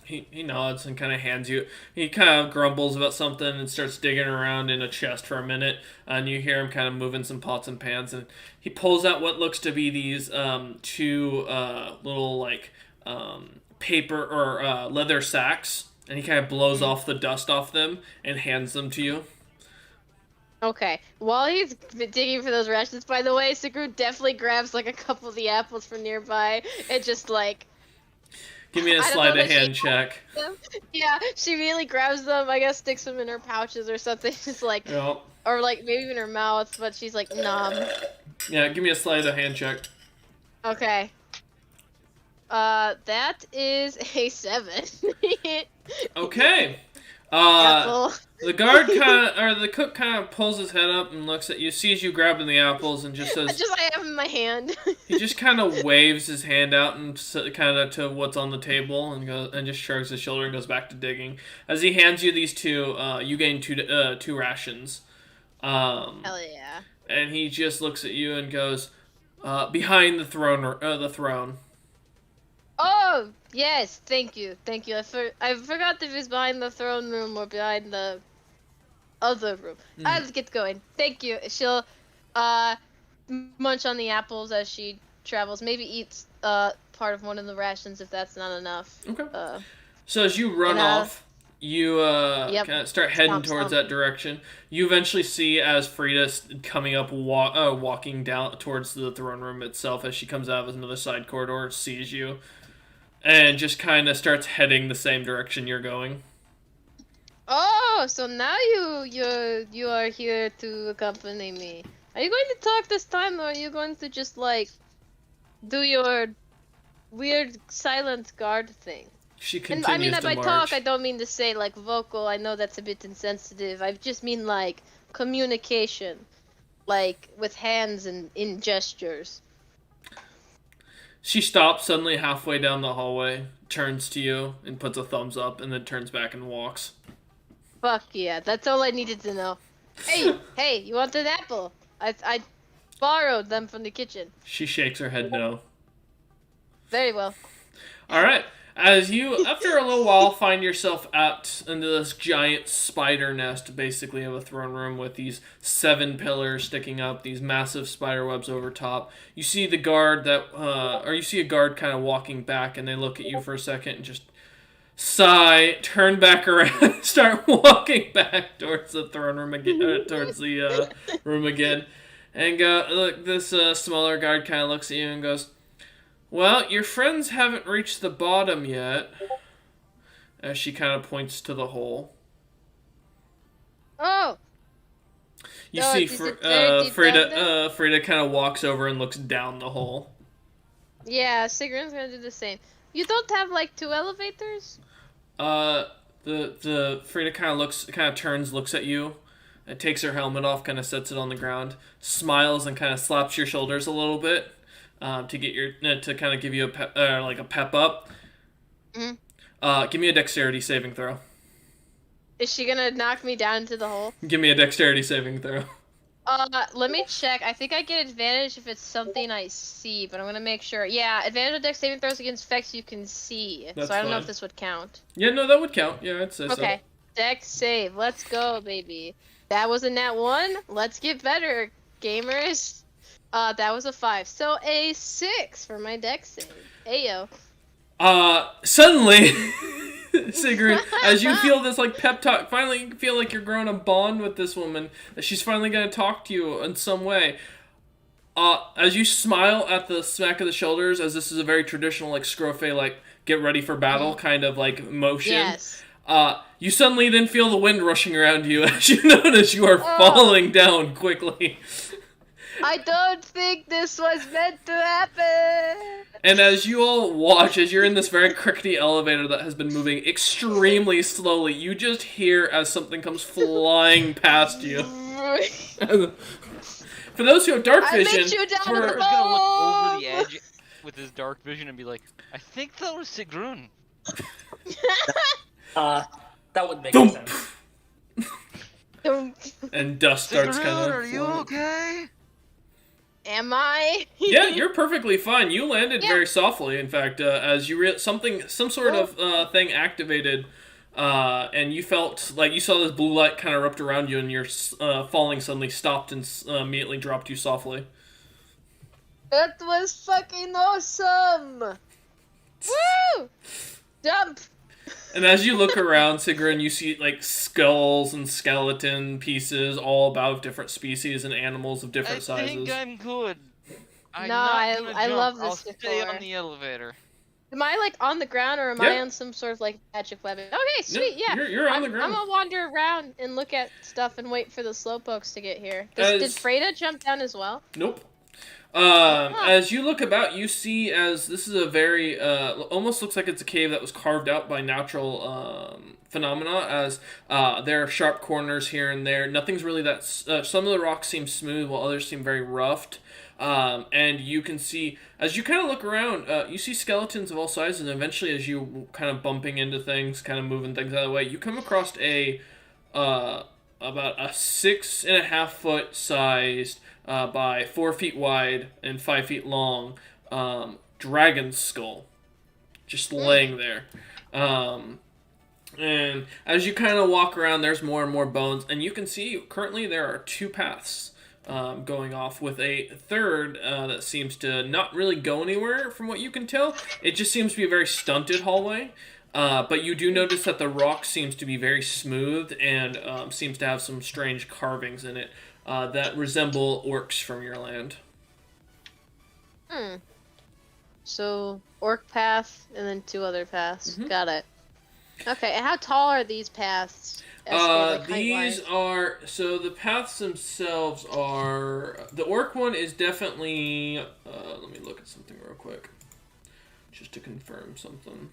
He nods and kind of hands you. He kind of grumbles about something and starts digging around in a chest for a minute. And you hear him kind of moving some pots and pans. And he pulls out what looks to be these two little like paper or leather sacks. And he kind of blows off the dust off them and hands them to you. Okay. While he's digging for those rations, by the way, Sigrid definitely grabs like a couple of the apples from nearby and just like. Give me a sleight of hand check. Yeah, she really grabs them. I guess sticks them in her pouches or something. Just like, Yep. or like maybe in her mouth. But she's like, nom. Yeah, give me a sleight of hand check. Okay. That is a 7. Okay. Apple. The guard the cook kind of pulls his head up and looks at you, sees you grabbing the apples, and just says, I have in my hand. he just kind of waves his hand out and kind of to what's on the table and goes and just shrugs his shoulder and goes back to digging. As he hands you these two, you gain two rations. Hell yeah. And he just looks at you and goes, behind the throne. Oh yes, thank you. I forgot if it's behind the throne room or behind the other room. Let's get going. Thank you. She'll munch on the apples as she travels. Maybe eats part of one of the rations if that's not enough. Okay. So as you run off, you kind of start heading towards that direction. You eventually see as Frida's coming up, walking down towards the throne room itself as she comes out of another side corridor, sees you, and just kind of starts heading the same direction you're going. Oh, so now you are here to accompany me. Are you going to talk this time, or are you going to just like do your weird silent guard thing? She continues and I mean, to by march. talk, I don't mean to say like vocal. I know that's a bit insensitive. I just mean like communication, like with hands and in gestures. She stops suddenly halfway down the hallway, turns to you, and puts a thumbs up, and then turns back and walks. Fuck yeah, that's all I needed to know. Hey, you want an apple? I borrowed them from the kitchen. She shakes her head no. Very well. Alright, as you, after a little while, find yourself out into this giant spider nest, basically, of a throne room with these 7 pillars sticking up, these massive spider webs over top. You see the guard you see a guard kind of walking back, and they look at you for a second and just sigh, turn back around, start walking back towards the throne room again, towards the room again, and go. Look, this smaller guard kind of looks at you and goes, "Well, your friends haven't reached the bottom yet." as she kind of points to the hole. Oh. You Oh, see is it very deep down there? Frida kind of walks over and looks down the hole. Yeah, Sigrun's gonna do the same. You don't have like 2 elevators? The Frida kind of turns, looks at you, and takes her helmet off, kind of sets it on the ground, smiles, and kind of slaps your shoulders a little bit, to get your to kind of give you a pep up. Mm-hmm. Give me a dexterity saving throw. Is she gonna knock me down into the hole? Give me a dexterity saving throw. Let me check. I think I get advantage if it's something I see, but I'm gonna make sure. Yeah, advantage on dex saving throws against effects you can see. That's so I don't know fine. if this would count. Yeah, no, that would count. Yeah, I'd say so. Okay, dex save. Let's go, baby. That was a nat 1. Let's get better, gamers. That was a 5. So a 6 for my dex save. Ayo. Suddenly, Sigrun, as you feel this like pep talk, finally you feel like you're growing a bond with this woman, that she's finally gonna talk to you in some way. As you smile at the smack of the shoulders, as this is a very traditional like scrofe, like get ready for battle kind of like motion. Yes. You suddenly then feel the wind rushing around you as you notice you are falling down quickly. I don't think this was meant to happen. And as you all watch, as you're in this very crickety elevator that has been moving extremely slowly, you just hear as something comes flying past you. For those who have dark vision, I made you down He's gonna look over the edge with his dark vision and be like, I think that was Sigrun. That would make Thump. sense. and dust starts kind of. Are you okay? Am I? Yeah, you're perfectly fine. You landed very softly. In fact, as you some sort of thing activated, and you felt like you saw this blue light kind of erupt around you, and your falling suddenly stopped and immediately dropped you softly. That was fucking awesome! Woo! Jump! And as you look around, Sigrun, you see like skulls and skeleton pieces, all about different species and animals of different sizes. I think I'm good. I'm No, not I gonna jump. love this I'll stay decor. on the elevator. Am I like on the ground or am I on some sort of like magic weapon? Okay, sweet, yeah. You're on the ground. I'm gonna wander around and look at stuff and wait for the slowpokes to get here. Did Freda jump down as well? Nope. As you look about, you see as this is a very, almost looks like it's a cave that was carved out by natural phenomena, as there are sharp corners here and there. Nothing's really that, some of the rocks seem smooth while others seem very roughed. And you can see, as you kind of look around, you see skeletons of all sizes, and eventually as you kind of bumping into things, kind of moving things out of the way, you come across about a 6.5 foot sized, by 4 feet wide and 5 feet long, dragon's skull, just laying there. And as you kind of walk around, there's more and more bones, and you can see currently there are 2 paths going off, with a third that seems to not really go anywhere from what you can tell. It just seems to be a very stunted hallway. But you do notice that the rock seems to be very smooth and seems to have some strange carvings in it that resemble orcs from your land. So, orc path and then 2 other paths. Got it. Okay, and how tall are these paths? These are, so the paths themselves are, the orc one is definitely, let me look at something real quick, just to confirm something.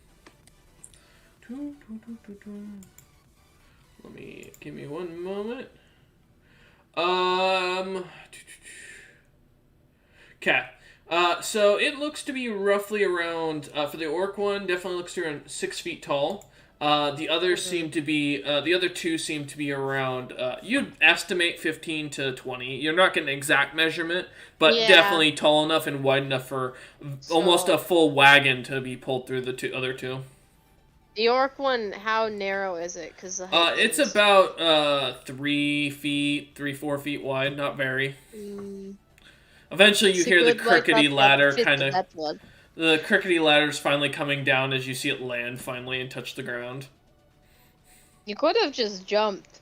Give me one moment. Okay. So it looks to be roughly around, for the orc one, definitely looks to be around 6 feet tall. The others seem to be, the other 2 seem to be around, you'd estimate 15 to 20. You're not getting an exact measurement, but definitely tall enough and wide enough for almost a full wagon to be pulled through the other 2. The orc one, how narrow is it? Cause it's about 3 feet, 4 feet wide, not very. Eventually you hear the crickety ladder kind of... The crickety ladder's finally coming down as you see it land finally and touch the ground. You could have just jumped.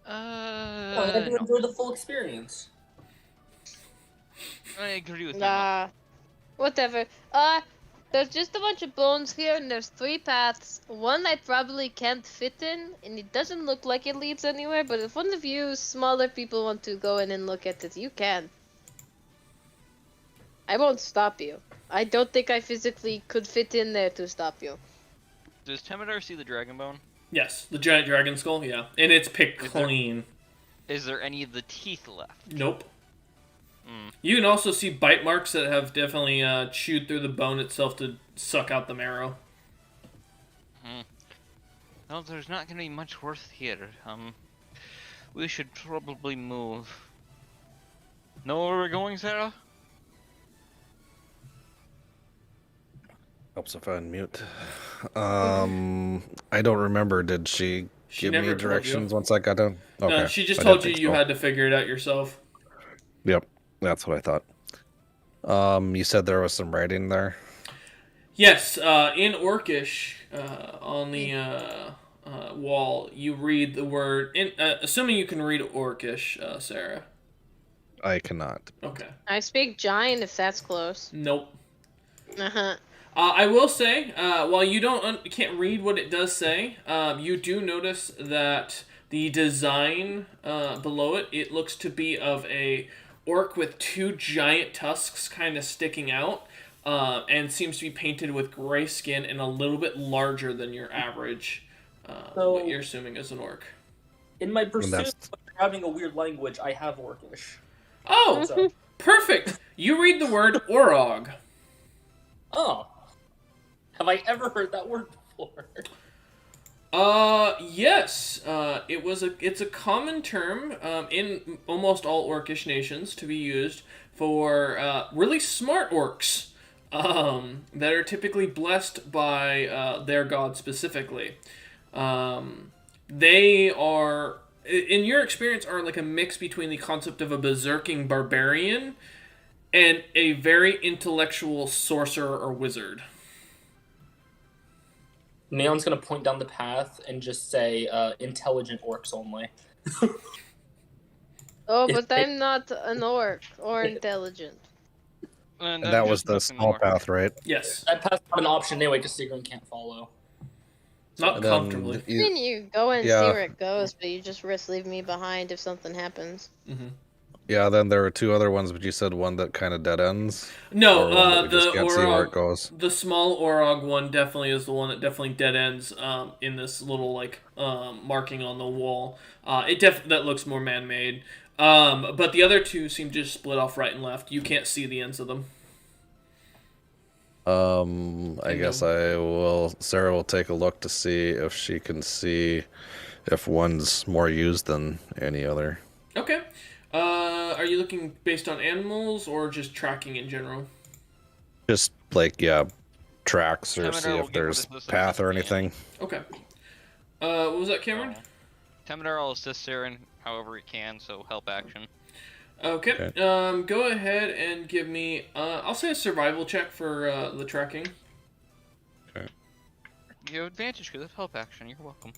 I had to enjoy the full experience. I agree with you. Whatever. There's just a bunch of bones here, and there's 3 paths. One I probably can't fit in, and it doesn't look like it leads anywhere, but if one of you smaller people want to go in and look at it, you can. I won't stop you. I don't think I physically could fit in there to stop you. Does Temidar see the dragon bone? Yes, the giant dragon skull, yeah. And it's picked Is there- clean. Is there any of the teeth left? Nope. Mm. You can also see bite marks that have definitely chewed through the bone itself to suck out the marrow. Well, there's not gonna be much worth here. We should probably move. Know where we're going, Sarah? Helps if I unmute. I don't remember. Did she She give never me told you. directions once I got done? Okay. No, she just I told didn't you think you so. had to figure it out yourself. Yep, that's what I thought. You said there was some writing there. Yes, in Orcish, on the wall, you read the word. Assuming you can read Orcish, Sarah. I cannot. Okay. I speak giant if that's close. Nope. Uh-huh. I will say, while you can't read what it does say, you do notice that the design below it looks to be of a orc with 2 giant tusks kind of sticking out, and seems to be painted with gray skin and a little bit larger than your average, what you're assuming is an orc. In my pursuit that's- of having a weird language, I have Orcish. Oh, So, perfect! You read the word Orog. oh. Have I ever heard that word before? Yes. It's a common term in almost all Orcish nations to be used for really smart orcs that are typically blessed by their god specifically. They are, in your experience, are like a mix between the concept of a berserking barbarian and a very intellectual sorcerer or wizard. Neon's gonna point down the path and just say, intelligent orcs only. Oh, If but they- I'm not an orc or intelligent. And that was the small path, right? Yes. That path's not an option anyway, because Sigrun can't follow. Not And then comfortably. you- Then you go and see Yeah. where it goes, but you just risk leaving me behind if something happens. Mm-hmm. yeah, then there were 2 other ones, but you said one that kind of dead ends. No, Or one that we the just can't see where it Orog, goes. the small Orog one definitely is the one that definitely dead ends in this little like marking on the wall. That looks more man-made. But the other 2 seem to just split off right and left. You can't see the ends of them. I guess Sarah will take a look to see if she can see if one's more used than any other. Okay. Are you looking based on animals or just tracking in general? Just like, tracks or Temidar see will if give there's what assistance path or he can. anything. Okay. What was that, Cameron? Temidar will assist Sarah in however he can, so help action. Okay. Go ahead and give me, I'll say a survival check for the tracking. You have advantage because of help action. You're welcome.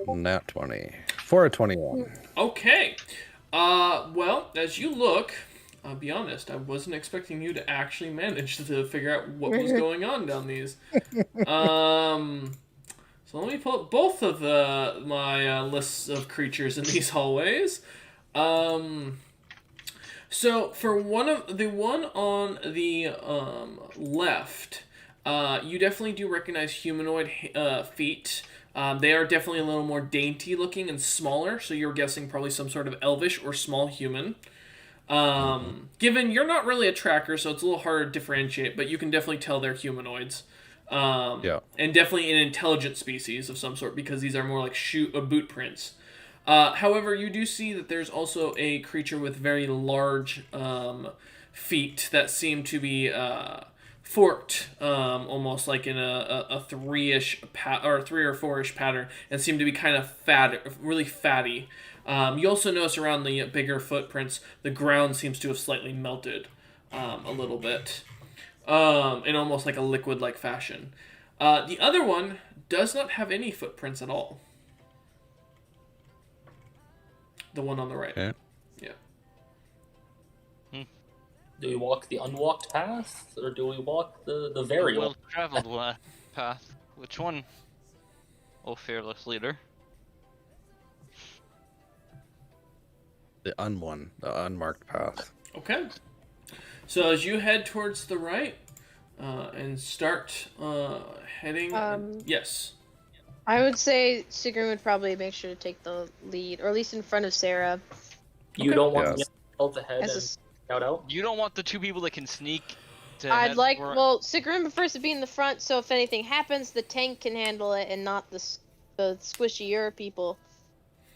Nat 20. 4 of 21. Okay. Well, as you look, I'll be honest, I wasn't expecting you to actually manage to figure out what was going on down these. So let me pull up both of my lists of creatures in these hallways. So for one on the left, you definitely do recognize humanoid feet. They are definitely a little more dainty looking and smaller, so you're guessing probably some sort of elvish or small human. Given you're not really a tracker, so it's a little harder to differentiate, but you can definitely tell they're humanoids. And definitely an intelligent species of some sort, because these are more like boot prints. However, you do see that there's also a creature with very large feet that seem to be forked, almost like in a 3-ish or 3 or 4-ish pattern, and seem to be kind of really fatty. You also notice around the bigger footprints, the ground seems to have slightly melted a little bit, in almost like a liquid-like fashion. The other one does not have any footprints at all. The one on the right. Okay. Yeah. Do we walk the unwalked path, or do we walk the very well traveled path. Which one? Oh, fearless leader. The unmarked path. Okay. So as you head towards the right and start heading... yes. I would say Sigrun would probably make sure to take the lead, or at least in front of Sarah. You Okay. don't want Yes. to stealth ahead As a and s- scout out? You don't want the two people that can sneak to I'd head like, for- well, Sigrun prefers to be in the front, so if anything happens, the tank can handle it and not the squishier people.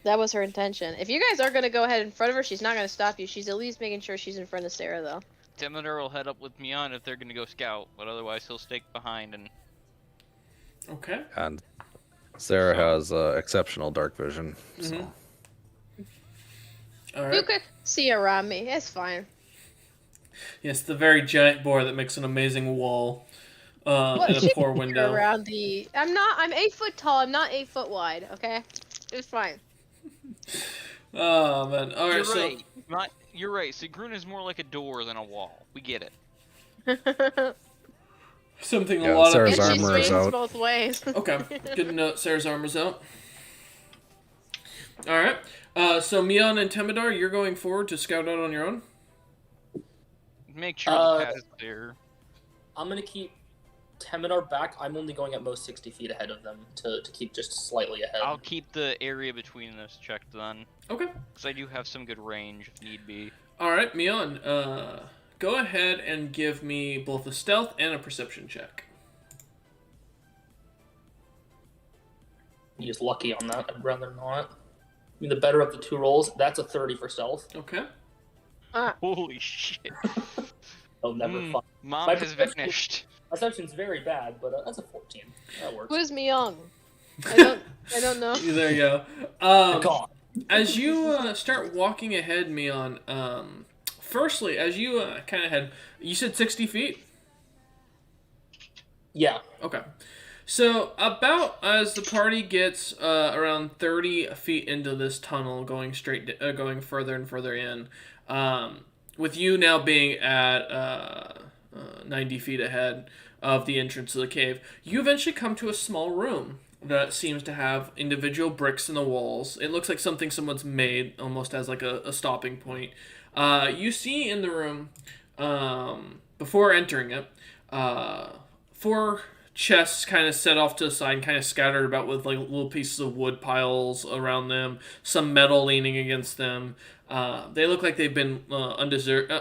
That was her intention. If you guys are going to go ahead in front of her, she's not going to stop you. She's at least making sure she's in front of Sarah, though. Demodar will head up with Mion if they're gonna go scout, but otherwise he'll stay behind and... Okay. And Sarah has exceptional dark vision. So. Mhm. All You right. could see around me. It's fine. Yes, the very giant boar that makes an amazing wall and a she poor can see window. around the... I'm 8 foot tall. I'm not 8 foot wide, okay? It's fine. Oh, man. All right, You're so... right. You're right. Sigrun is more like a door than a wall. We get it. Something Yeah, a lot Sarah's of And she armor is swings out. both ways. Okay, good to know. Sarah's armor's out. All right. So Mion and Temidar, you're going forward to scout out on your own. Make sure the path is clear. I'm going to keep Temidar back. I'm only going at most 60 feet ahead of them to keep just slightly ahead. I'll keep the area between us checked then, Okay. because I do have some good range if need be. All right, Mion. Go ahead and give me both a stealth and a perception check. He's lucky on that. I'd rather not. I mean, the better of the two rolls. That's a 30 for stealth. Okay. Holy shit. I'll never find. Mom My has perception- vanished. Perception's very bad, but that's a 14. That works. Who's me young? I don't know. There you go. Gone. As you start walking ahead, Mion, firstly, as you kind of head, you said 60 feet? Yeah. Okay. So, about as the party gets around 30 feet into this tunnel, going going further and further in, with you now being at 90 feet ahead of the entrance of the cave, you eventually come to a small room that seems to have individual bricks in the walls. It looks like something someone's made, almost as like a stopping point. You see in the room, before entering it, 4 chests kind of set off to the side and kind of scattered about with like little pieces of wood piles around them, some metal leaning against them. They look like they've been undisturbed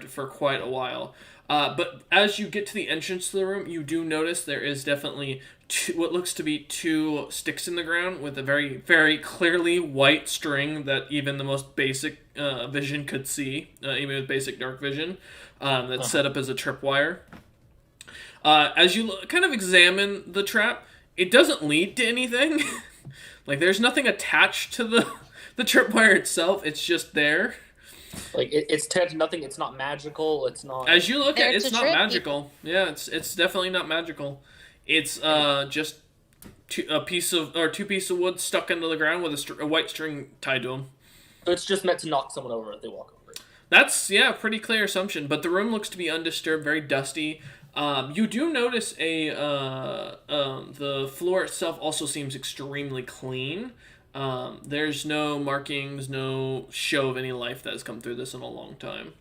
for quite a while. But as you get to the entrance to the room, you do notice there is definitely what looks to be 2 sticks in the ground with a very, very clearly white string that even the most basic vision could see, even with basic dark vision, that's set up as a tripwire. As you kind of examine the trap, it doesn't lead to anything. Like, there's nothing attached to the tripwire itself. It's just there. Like it's nothing. It's not magical. It's not. As you look at it, It's it's a not trick. magical. Yeah, it's definitely not magical. It's just 2 pieces of wood stuck into the ground with a white string tied to them. So it's just meant to knock someone over if they walk over it. That's, yeah, a pretty clear assumption. But the room looks to be undisturbed, very dusty. You do notice the floor itself also seems extremely clean. There's no markings, no show of any life that has come through this in a long time.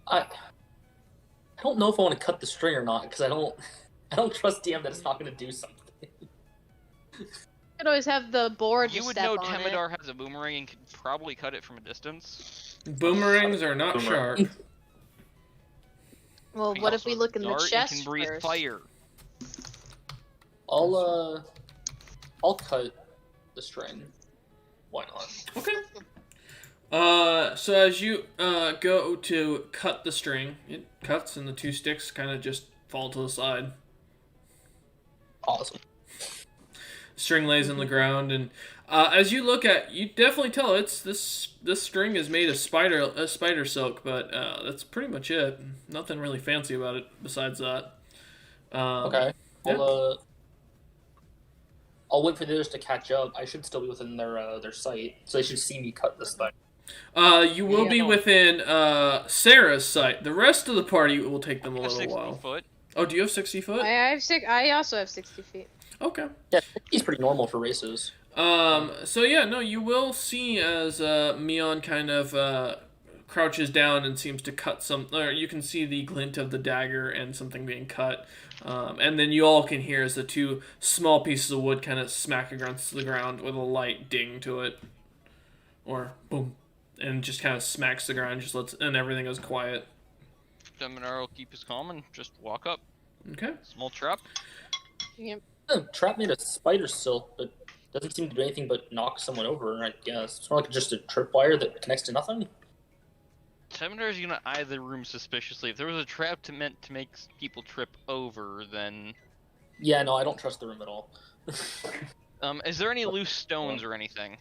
I don't know if I want to cut the string or not because I don't trust DM that it's not going to do something. You could always have the board You just would step know on it. Temidar has a boomerang and could probably cut it from a distance. Boomerangs are not sharp. Well, He what if also we look in the dart and chest can breathe first? fire. I'll cut the string. Why not? Okay. So as you go to cut the string, it cuts and the 2 sticks kind of just fall to the side. Awesome. String lays on the ground, and as you look at, you definitely tell it's this string is made of spider silk, but that's pretty much it. Nothing really fancy about it besides that. Okay. yeah. I'll wait for the others to catch up. I should still be within their sight, so they should see me cut this thing. You will be within Sarah's sight. The rest of the party will take them a little 60 while. foot. Oh, do you have 60 foot? I also have 60 feet. Okay. Yeah, he's pretty normal for races. So yeah, no, you will see as Mion kind of crouches down and seems to cut some. Or you can see the glint of the dagger and something being cut. And then you all can hear as the two small pieces of wood kind of smack against the ground with a light ding to it, or boom, and just kind of smacks the ground. Just lets, and everything goes quiet. Deminar will keep his calm and just walk up. Okay. Small trap. Yep. Trap made of spider silk, but doesn't seem to do anything but knock someone over, I guess. It's more like just a tripwire that connects to nothing. Deminar is gonna eye the room suspiciously. If there was a trap meant to make people trip over, then... Yeah, no, I don't trust the room at all. Is there any loose stones or anything?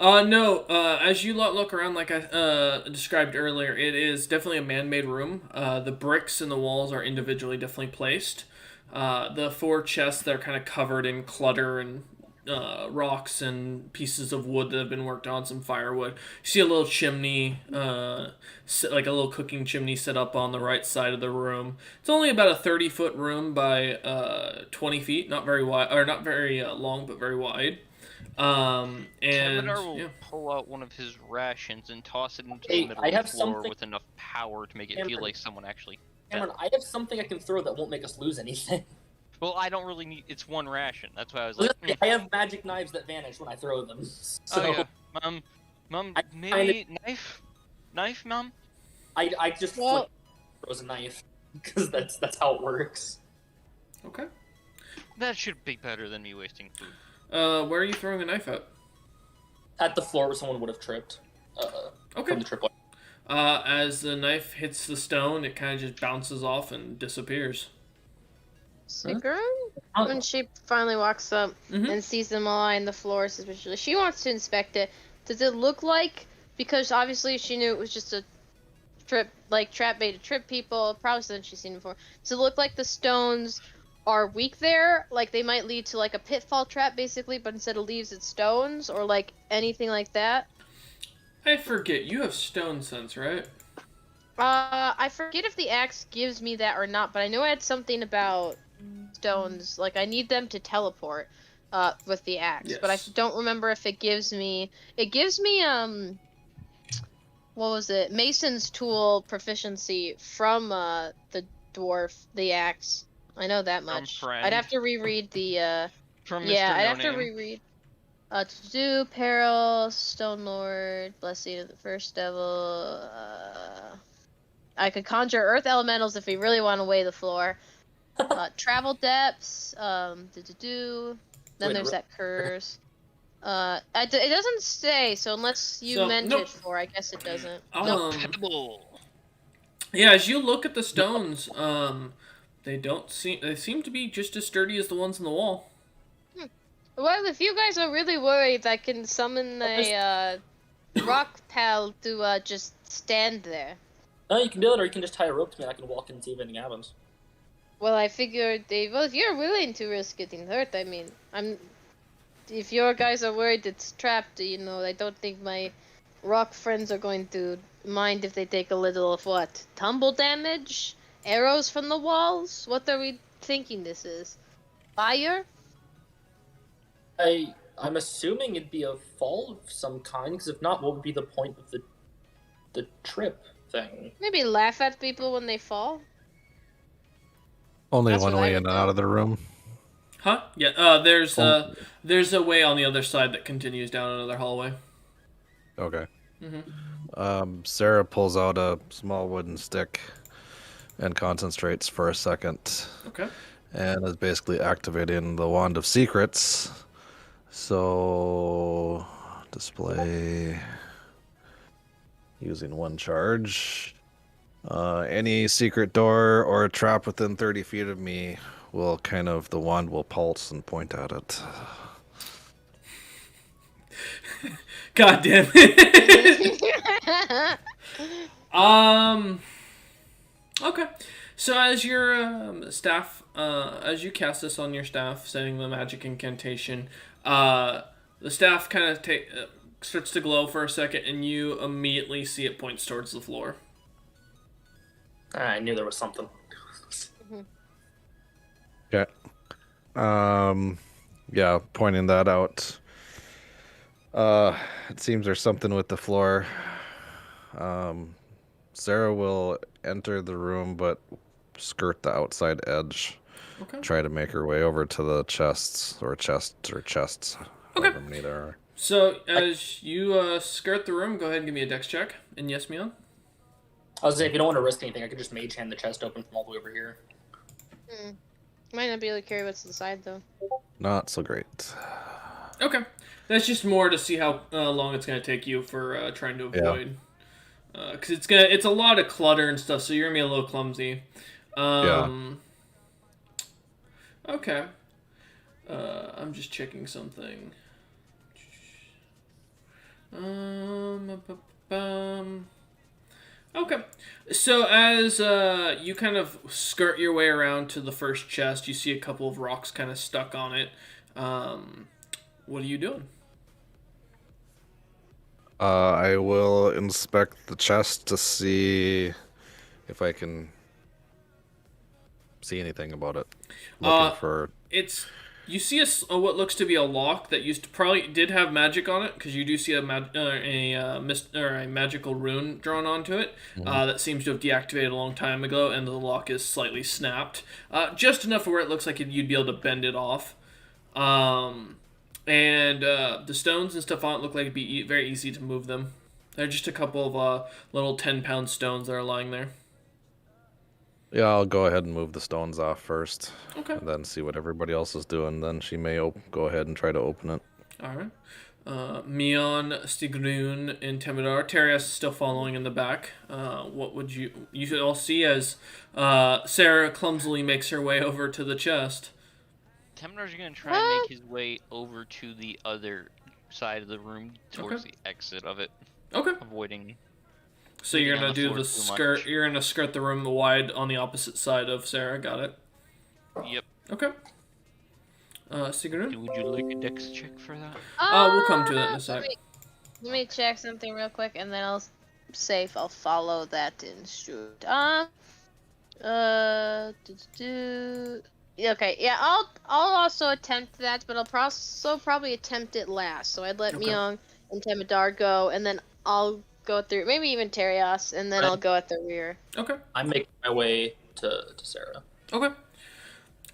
No. As you look around, like I described earlier, it is definitely a man-made room. The bricks in the walls are individually definitely placed. The 4 chests, they're kind of covered in clutter and rocks and pieces of wood that have been worked on, some firewood. You see a little chimney, like a little cooking chimney set up on the right side of the room. It's only about a 30-foot room by 20 feet, not very wide, or not very long, but very wide. And Deminar will pull out one of his rations and toss it into the middle of the floor with enough power to make it feel like someone actually... Cameron, I have something I can throw that won't make us lose anything. Well, I don't really need... It's 1 ration. That's why I was like... I have magic knives that vanish when I throw them. So Oh, yeah. Mom, maybe... Knife, Mom? I just throws a knife. Because that's how it works. Okay. That should be better than me wasting food. Where are you throwing a knife at? At the floor where someone would have tripped. Okay. From the tripwire. As the knife hits the stone, it kind of just bounces off and disappears. Sigrun, when she finally walks up and sees them all lying on the floor suspiciously, she wants to inspect it. Does it look like, because obviously she knew it was just a trap made to trip people, probably something she's seen before. Does it look like the stones are weak there? Like they might lead to like a pitfall trap basically, but instead of leaves it's stones, or like anything like that? I forget, you have stone sense, right? I forget if the axe gives me that or not, but I know I had something about stones. Like, I need them to teleport, with the axe. Yes. But I don't remember if it gives me... It gives me, what was it? Mason's tool proficiency from, the dwarf, the axe. I know that much. I'd have to reread the, From Mr. yeah, I'd No have to Name. reread. To do, Peril, Stone Lord, Blessing of the First Devil, I could conjure Earth Elementals if we really want to weigh the floor. Travel Depths, Then there's that curse. It doesn't say, so unless you meant it for, I guess it doesn't. Pebble. Yeah, as you look at the stones, they seem to be just as sturdy as the ones in the wall. Well, if you guys are really worried, I can summon a rock pal to just stand there. No, you can do it, or you can just tie a rope to me and I can walk in and see if anything happens. Well, I figured if you're willing to risk getting hurt, I mean, if your guys are worried it's trapped, I don't think my rock friends are going to mind if they take a little of what? Tumble damage? Arrows from the walls? What are we thinking this is? Fire? I'm assuming it'd be a fall of some kind, because if not, what would be the point of the trip thing? Maybe laugh at people when they fall? Only That's one what I way would in and do. out of the room. Huh? Yeah, there's a way on the other side that continues down another hallway. Okay. Sarah pulls out a small wooden stick and concentrates for a second. Okay. And is basically activating the Wand of Secrets. So, display using 1 charge. Any secret door or trap within 30 feet of me will the wand will pulse and point at it. God damn it. Okay. So as your staff, as you cast this on your staff, saying the magic incantation, the staff kind of starts to glow for a second, and you immediately see it points towards the floor. I knew there was something. Okay. Yeah, pointing that out. It seems there's something with the floor. Sarah will enter the room, but skirt the outside edge. Okay. Try to make her way over to the chests, however many there are. So as you skirt the room, go ahead and give me a dex check. And yes, Mion? I was saying, if you don't want to risk anything, I could just mage hand the chest open from all the way over here. Might not be able to carry what's inside though. Not so great. Okay. That's just more to see how long it's going to take you for trying to avoid. Because it's a lot of clutter and stuff, so you're going to be a little clumsy. Okay. I'm just checking something. Okay. So as you kind of skirt your way around to the first chest, you see a couple of rocks kind of stuck on it. What are you doing? I will inspect the chest to see if I can see anything about it. Looking for... You see a what looks to be a lock that probably did have magic on it, because you do see a magical rune drawn onto it that seems to have deactivated a long time ago, and the lock is slightly snapped, just enough where it looks like you'd be able to bend it off. And the stones and stuff on it look like it'd be very easy to move them. They're just a couple of little 10-pound stones that are lying there. Yeah, I'll go ahead and move the stones off first. Okay. And then see what everybody else is doing. Then she may go ahead and try to open it. Alright. Mion, Stigrun, and Temidar. Terias is still following in the back. What would you should all see as Sarah clumsily makes her way over to the chest. Temedar's gonna try and make his way over to the other side of the room towards the exit of it. Okay. Avoiding. So you're gonna do the skirt. You're gonna skirt the room wide on the opposite side of Sarah. Got it. Yep. Okay. Sigrun? Would you like a dex check for that? We'll come to that in a sec. Let me check something real quick, and then I'll say if I'll follow that instruct. Okay, yeah, I'll also attempt that, but I'll also probably attempt it last. So I'd let Myung and Temidar go, and then I'll go through, maybe even Terios, and then I'll go at the rear. Okay. I'm making my way to Sarah. Okay.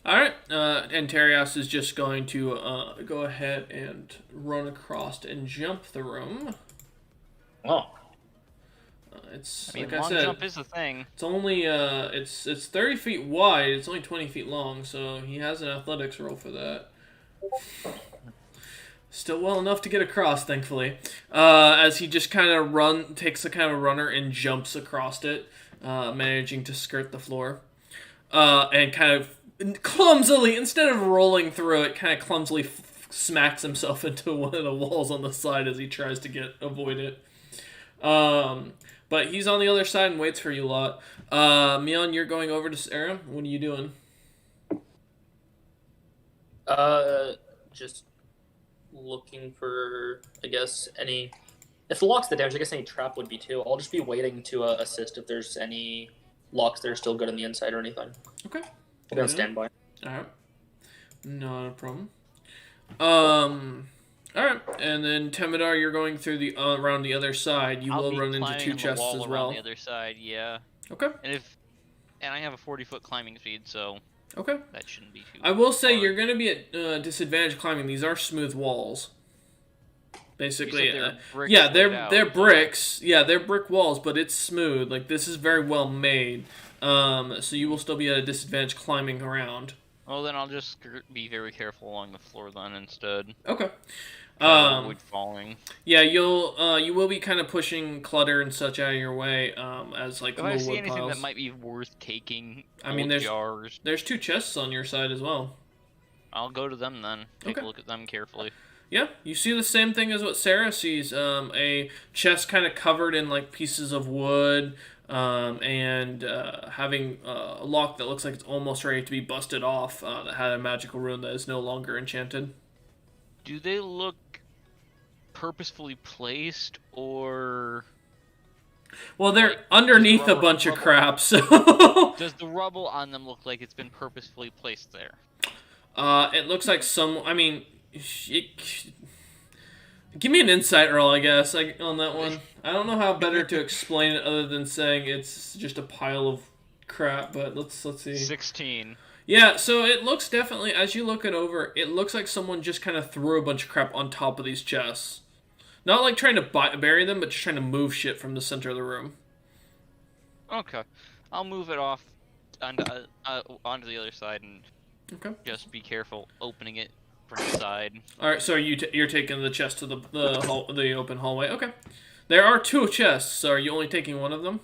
Alright, and Terios is just going to go ahead and run across and jump the room. Oh. It's, I mean, like long I said, jump is a thing. It's only, it's 30 feet wide, it's only 20 feet long, so he has an athletics roll for that. Still well enough to get across, thankfully. As he just kind of takes a kind of runner and jumps across it, managing to skirt the floor. And kind of clumsily, instead of rolling through it, kind of clumsily smacks himself into one of the walls on the side as he tries to avoid it. But he's on the other side and waits for you lot. Mion, you're going over to Sarah. What are you doing? Just looking for, I guess, any... If the lock's the damage, I guess any trap would be too. I'll just be waiting to assist if there's any locks that are still good on the inside or anything. Okay. I'm on standby. Alright. Not a problem. Alright, and then Temidar, you're going through around the other side. You will run into two chests as well. On the other side, yeah. Okay. And I have a 40-foot climbing speed, so okay. That shouldn't be too I will say hard. you're going to be at disadvantage climbing. These are smooth walls. Basically, they're bricks. Yeah, they're brick walls, but it's smooth. Like, this is very well made. So you will still be at a disadvantage climbing around. Well, then I'll just be very careful along the floor then instead. Okay. Avoid falling. Yeah, you will be kind of pushing clutter and such out of your way, as like if little I see wood anything piles. that might be worth taking, I mean, there's 2 chests on your side as well. I'll go to them then. Take a look at them carefully. Yeah, you see the same thing as what Sarah sees. A chest kind of covered in like pieces of wood, and having a lock that looks like it's almost ready to be busted off. That had a magical rune that is no longer enchanted. Do they look purposefully placed, or Well, they're like, underneath a rubber- bunch of rubble- crap, so does the rubble on them look like it's been purposefully placed there? it looks like some. I mean, give me an insight roll, I guess, like on that one. I don't know how better to explain it other than saying it's just a pile of crap. But let's see. 16. Yeah, so it looks definitely, as you look it over, it looks like someone just kind of threw a bunch of crap on top of these chests. Not like trying to bury them, but just trying to move shit from the center of the room. Okay, I'll move it off onto onto the other side and Okay. just be careful opening it from the side. All right, so you're taking the chest to the open hallway. Okay. There are 2 chests, so are you only taking one of them?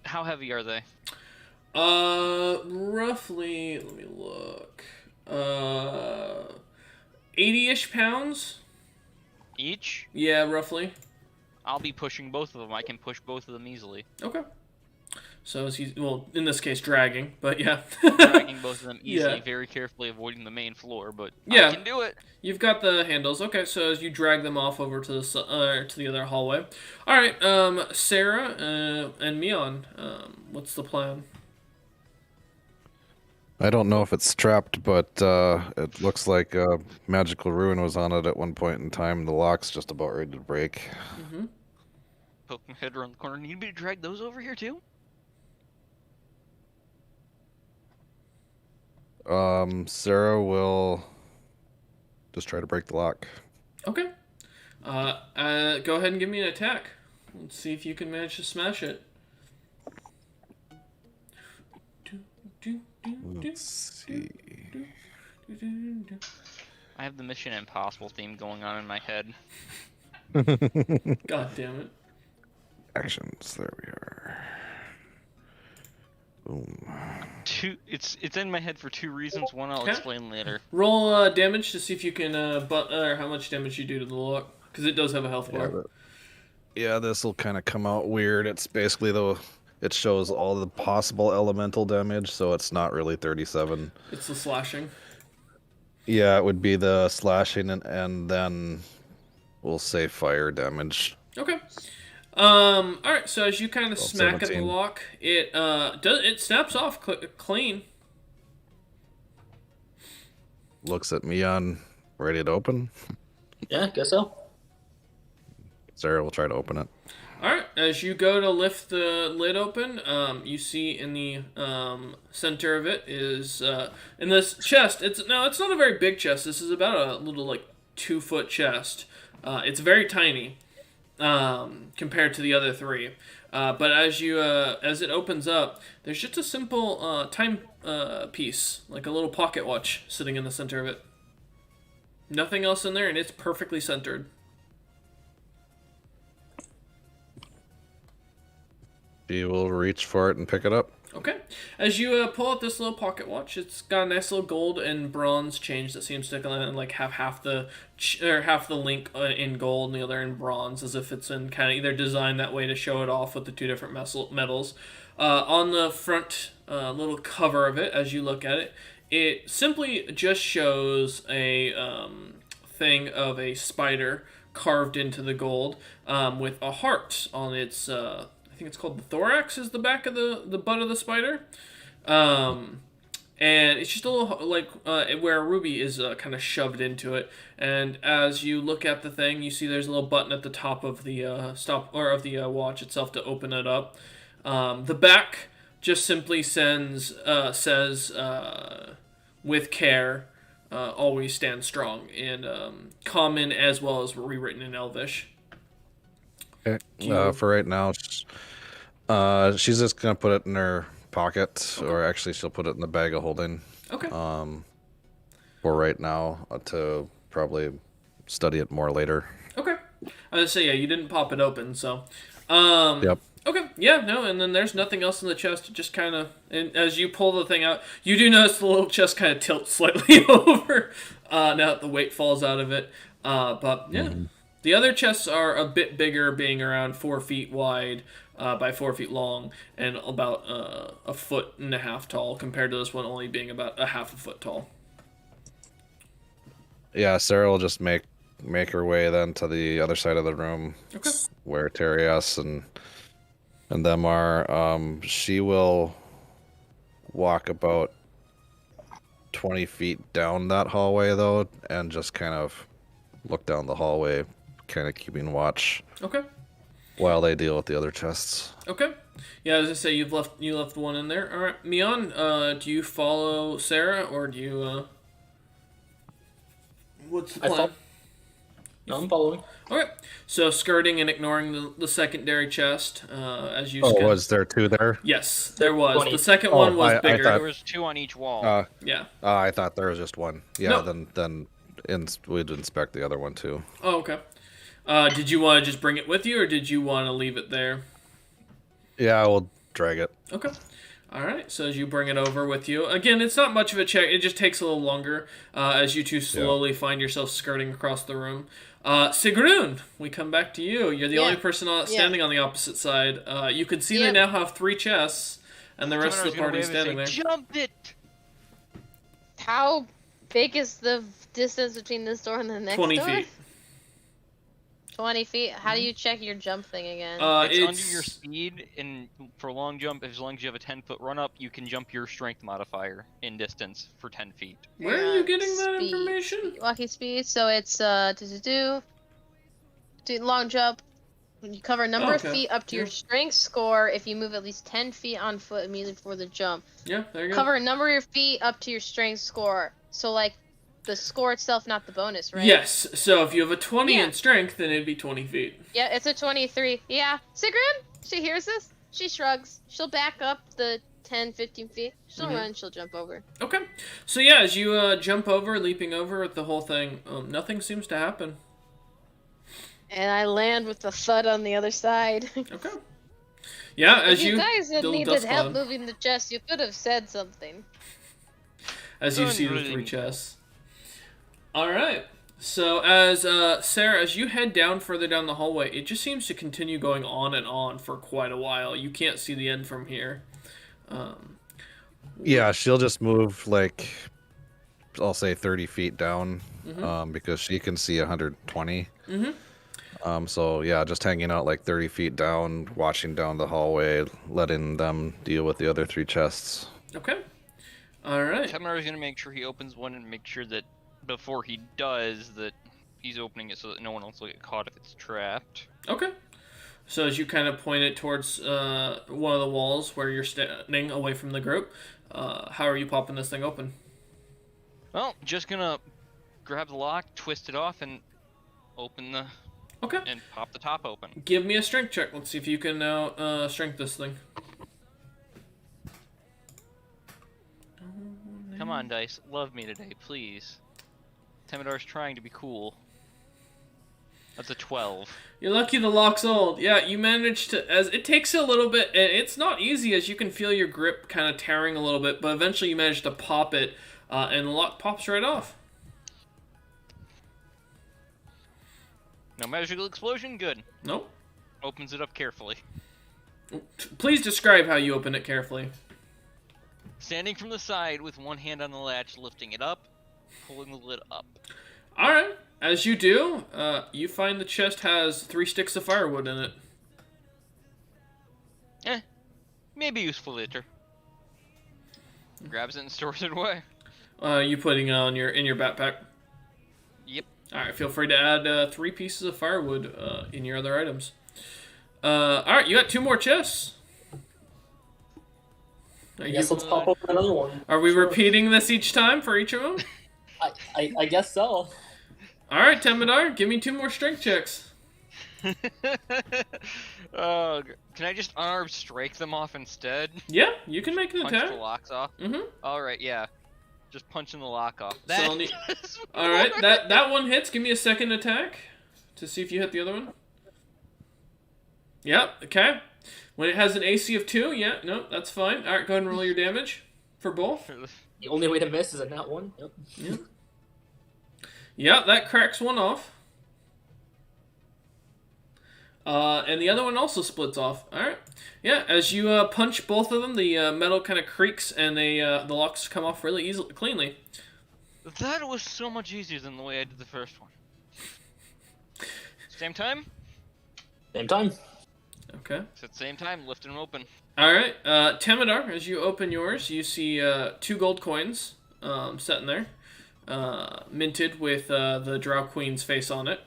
How heavy are they? Roughly, let me look. 80-ish pounds? Each? Yeah, roughly. I'll be pushing both of them. I can push both of them easily. Okay. So is he, well, in this case, dragging, but yeah. Dragging both of them easily, Yeah. very carefully avoiding the main floor, but Yeah. I can do it. You've got the handles. Okay, so as you drag them off over to the other hallway. All right, Sarah and Mion, what's the plan? I don't know if it's trapped, but it looks like a magical rune was on it at one point in time. The lock's just about ready to break. Mm-hmm. Poke my head around the corner. Need me to drag those over here too? Sarah will just try to break the lock. Okay. Go ahead and give me an attack. Let's see if you can manage to smash it. Let's see. I have the Mission Impossible theme going on in my head. God damn it. Actions. There we are. Boom. It's in my head for 2 reasons. One I'll Okay. explain later. Roll damage to see if you can or how much damage you do to the lock, because it does have a health bar. Yeah, this will kind of come out weird. It's basically it shows all the possible elemental damage, so it's not really 37. It's the slashing. Yeah, it would be the slashing and then we'll say fire damage. Okay. All right. So as you kind of Well, smack at the 17. lock, it snaps off clean. Looks at me on ready to open. Yeah, guess so. Sarah will try to open it. All right. As you go to lift the lid open, you see in the center of it is in this chest. It's not a very big chest. This is about a little like 2-foot chest. It's very tiny compared to the other 3. But as it opens up, there's just a simple time piece, like a little pocket watch, sitting in the center of it. Nothing else in there, and it's perfectly centered. She will reach for it and pick it up. Okay. As you pull out this little pocket watch, it's got a nice little gold and bronze change that seems to like have half the link in gold and the other in bronze, as if it's in kind of either designed that way to show it off with the 2 different metals. On the front little cover of it, as you look at it, it simply just shows a thing of a spider carved into the gold with a heart on its. I think it's called the thorax, is the back of the butt of the spider. And it's just a little, like, where a ruby is kind of shoved into it. And as you look at the thing, you see there's a little button at the top of the watch itself to open it up. The back just simply says, with care, always stand strong, in common as well as rewritten in Elvish. Okay. For right now, she's just gonna put it in her pocket, or actually, she'll put it in the bag of holding. Okay. For right now, to probably study it more later. Okay. I was gonna say, yeah, you didn't pop it open, so. Yep. Okay. Yeah. No. And then there's nothing else in the chest. It just kind of, and as you pull the thing out, you do notice the little chest kind of tilts slightly over. now that the weight falls out of it. But yeah, Mhm. the other chests are a bit bigger, being around 4 feet wide by 4 feet long, and about a foot and a half tall, compared to this one only being about a half a foot tall. Yeah, Sarah will just make her way then to the other side of the room Okay. where Terias and them are. She will walk about 20 feet down that hallway though, and just kind of look down the hallway, kind of keeping watch Okay. while they deal with the other chests. Okay. Yeah, as I say, you left one in there. All right, Mion, do you follow Sarah, or do you? What's the I plan? No, I'm following. Okay, so skirting and ignoring the secondary chest as you. Oh, scan- was there two there? Yes, there was. 20. The second Oh, one was I bigger. thought- There was 2 on each wall. Yeah. I thought there was just one. Yeah, No. then we'd inspect the other one too. Oh, okay. Did you want to just bring it with you, or did you want to leave it there? Yeah, we'll drag it. Okay. All right. So as you bring it over with you, again, it's not much of a check. It just takes a little longer as you two slowly find yourself skirting across the room. Sigrun, we come back to you. You're the only person standing on the opposite side. You can see they now have 3 chests, and the rest of the party is standing there. Jump it! How big is the distance between this door and the next 20 door? feet. 20 feet? How do you check your jump thing again? It's under your speed, and for long jump, as long as you have a 10-foot run up, you can jump your strength modifier in distance for 10 feet. Where are you getting that Speed. information? Walking speed, so it's do long jump. When you cover a number of feet up to your strength score if you move at least 10 feet on foot immediately before the jump. Yeah, there you go. Cover a number of your feet up to your strength score. So like the score itself, not the bonus, right? Yes, so if you have a 20 Yeah. in strength, then it'd be 20 feet. Yeah, it's a 23. Yeah. Sigrun, she hears this. She shrugs. She'll back up the 10, 15 feet. She'll run, she'll jump over. Okay. So yeah, as you jump over, leaping over the whole thing, nothing seems to happen. And I land with a thud on the other side. Okay. Yeah, as If you guys had little needed dust help cloud. moving the chest, you could have said something. As you see the Unbelievable. 3 chests. Alright. So as Sarah, as you head down further down the hallway, it just seems to continue going on and on for quite a while. You can't see the end from here. Yeah, she'll just move like, I'll say 30 feet down, Mm-hmm. because she can see 120. So yeah, just hanging out like 30 feet down, watching down the hallway, letting them deal with the other 3 chests. Okay. Alright. Temnar's gonna make sure he opens one and make sure that before he does that he's opening it so that no one else will get caught if it's trapped. Okay. So as you kind of point it towards one of the walls where you're standing away from the group, how are you popping this thing open? Well, just gonna grab the lock, twist it off, and open the Okay. and pop the top open. Give me a strength check. Let's see if you can now strength this thing. Come on, dice, love me today, please. Temedar's trying to be cool. That's a 12. You're lucky the lock's old. Yeah, you managed to, as it takes a little bit, and it's not easy as you can feel your grip kind of tearing a little bit, but eventually you manage to pop it, and the lock pops right off. No magical explosion? Good. Nope. Opens it up carefully. Please describe how you open it carefully. Standing from the side with one hand on the latch, lifting it up, pulling the lid up. Alright, as you do, you find the chest has 3 sticks of firewood in it. Maybe useful later. Grabs it and stores it away. You putting it on in your backpack. Yep. Alright, feel free to add 3 pieces of firewood in your other items. Alright, you got 2 more chests. I guess let's pop open another one. Are we repeating this each time for each of them? I guess so. Alright, Temidar, give me 2 more strength checks. Can I just unarmed strike them off instead? Yeah, you can make an Punch the attack. locks off? Mm-hmm. Alright, yeah. Just punching the lock off. So I'll need- Alright, that one hits. Give me a second attack to see if you hit the other one. Yep, okay. When it has an AC of 2, yeah, no, that's fine. Alright, go ahead and roll your damage for both. The only way to miss is a nat 1. Yep. Yeah. Yeah, that cracks one off. And the other one also splits off. All right. Yeah, as you punch both of them, the metal kind of creaks and the locks come off really easily, cleanly. That was so much easier than the way I did the first one. Same time? Same time. Okay. It's at the same time, lift them open. All right. Temidar, as you open yours, you see 2 gold coins sitting there, minted with the Drow Queen's face on it.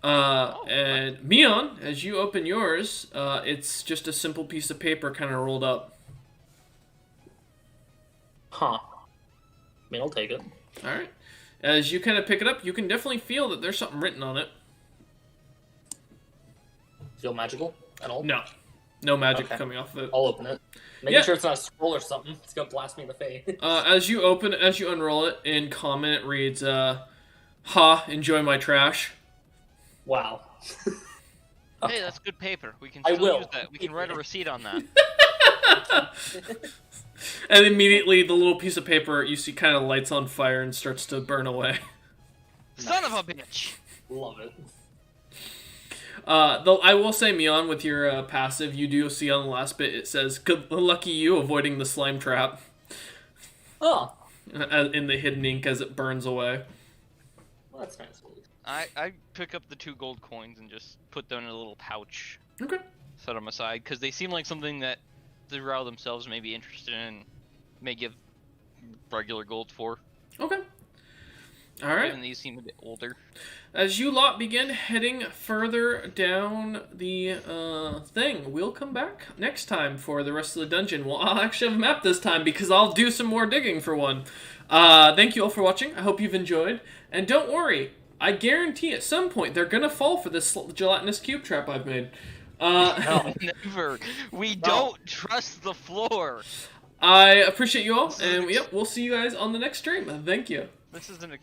And Mion, as you open yours, it's just a simple piece of paper kind of rolled up. Huh. I mean, I'll take it. All right. As you kind of pick it up, you can definitely feel that there's something written on it. Feel magical at all? No magic Okay. coming off of it. I'll open it. Making sure it's not a scroll or something. It's gonna blast me in the face. As you unroll it, in common it reads, "Ha, enjoy my trash." Wow. Hey, that's good paper. We can I still will. use that. We can write a receipt on that. And immediately the little piece of paper you see kind of lights on fire and starts to burn away. Son of a bitch! Love it. Though I will say, Mion, with your passive, you do see on the last bit it says, "Good lucky you avoiding the slime trap," Oh. in the hidden ink as it burns away. Well, that's nice. I pick up the 2 gold coins and just put them in a little pouch. Okay. Set them aside, because they seem like something that the Drow themselves may be interested in, may give regular gold for. Okay. All right. Even these seem a bit older. As you lot begin heading further down the thing, we'll come back next time for the rest of the dungeon. Well, I'll actually have a map this time because I'll do some more digging for one. Thank you all for watching. I hope you've enjoyed. And don't worry, I guarantee at some point they're going to fall for this gelatinous cube trap I've made. No. Never. We don't trust the floor. I appreciate you all, and yep, we'll see you guys on the next stream. Thank you. This isn't a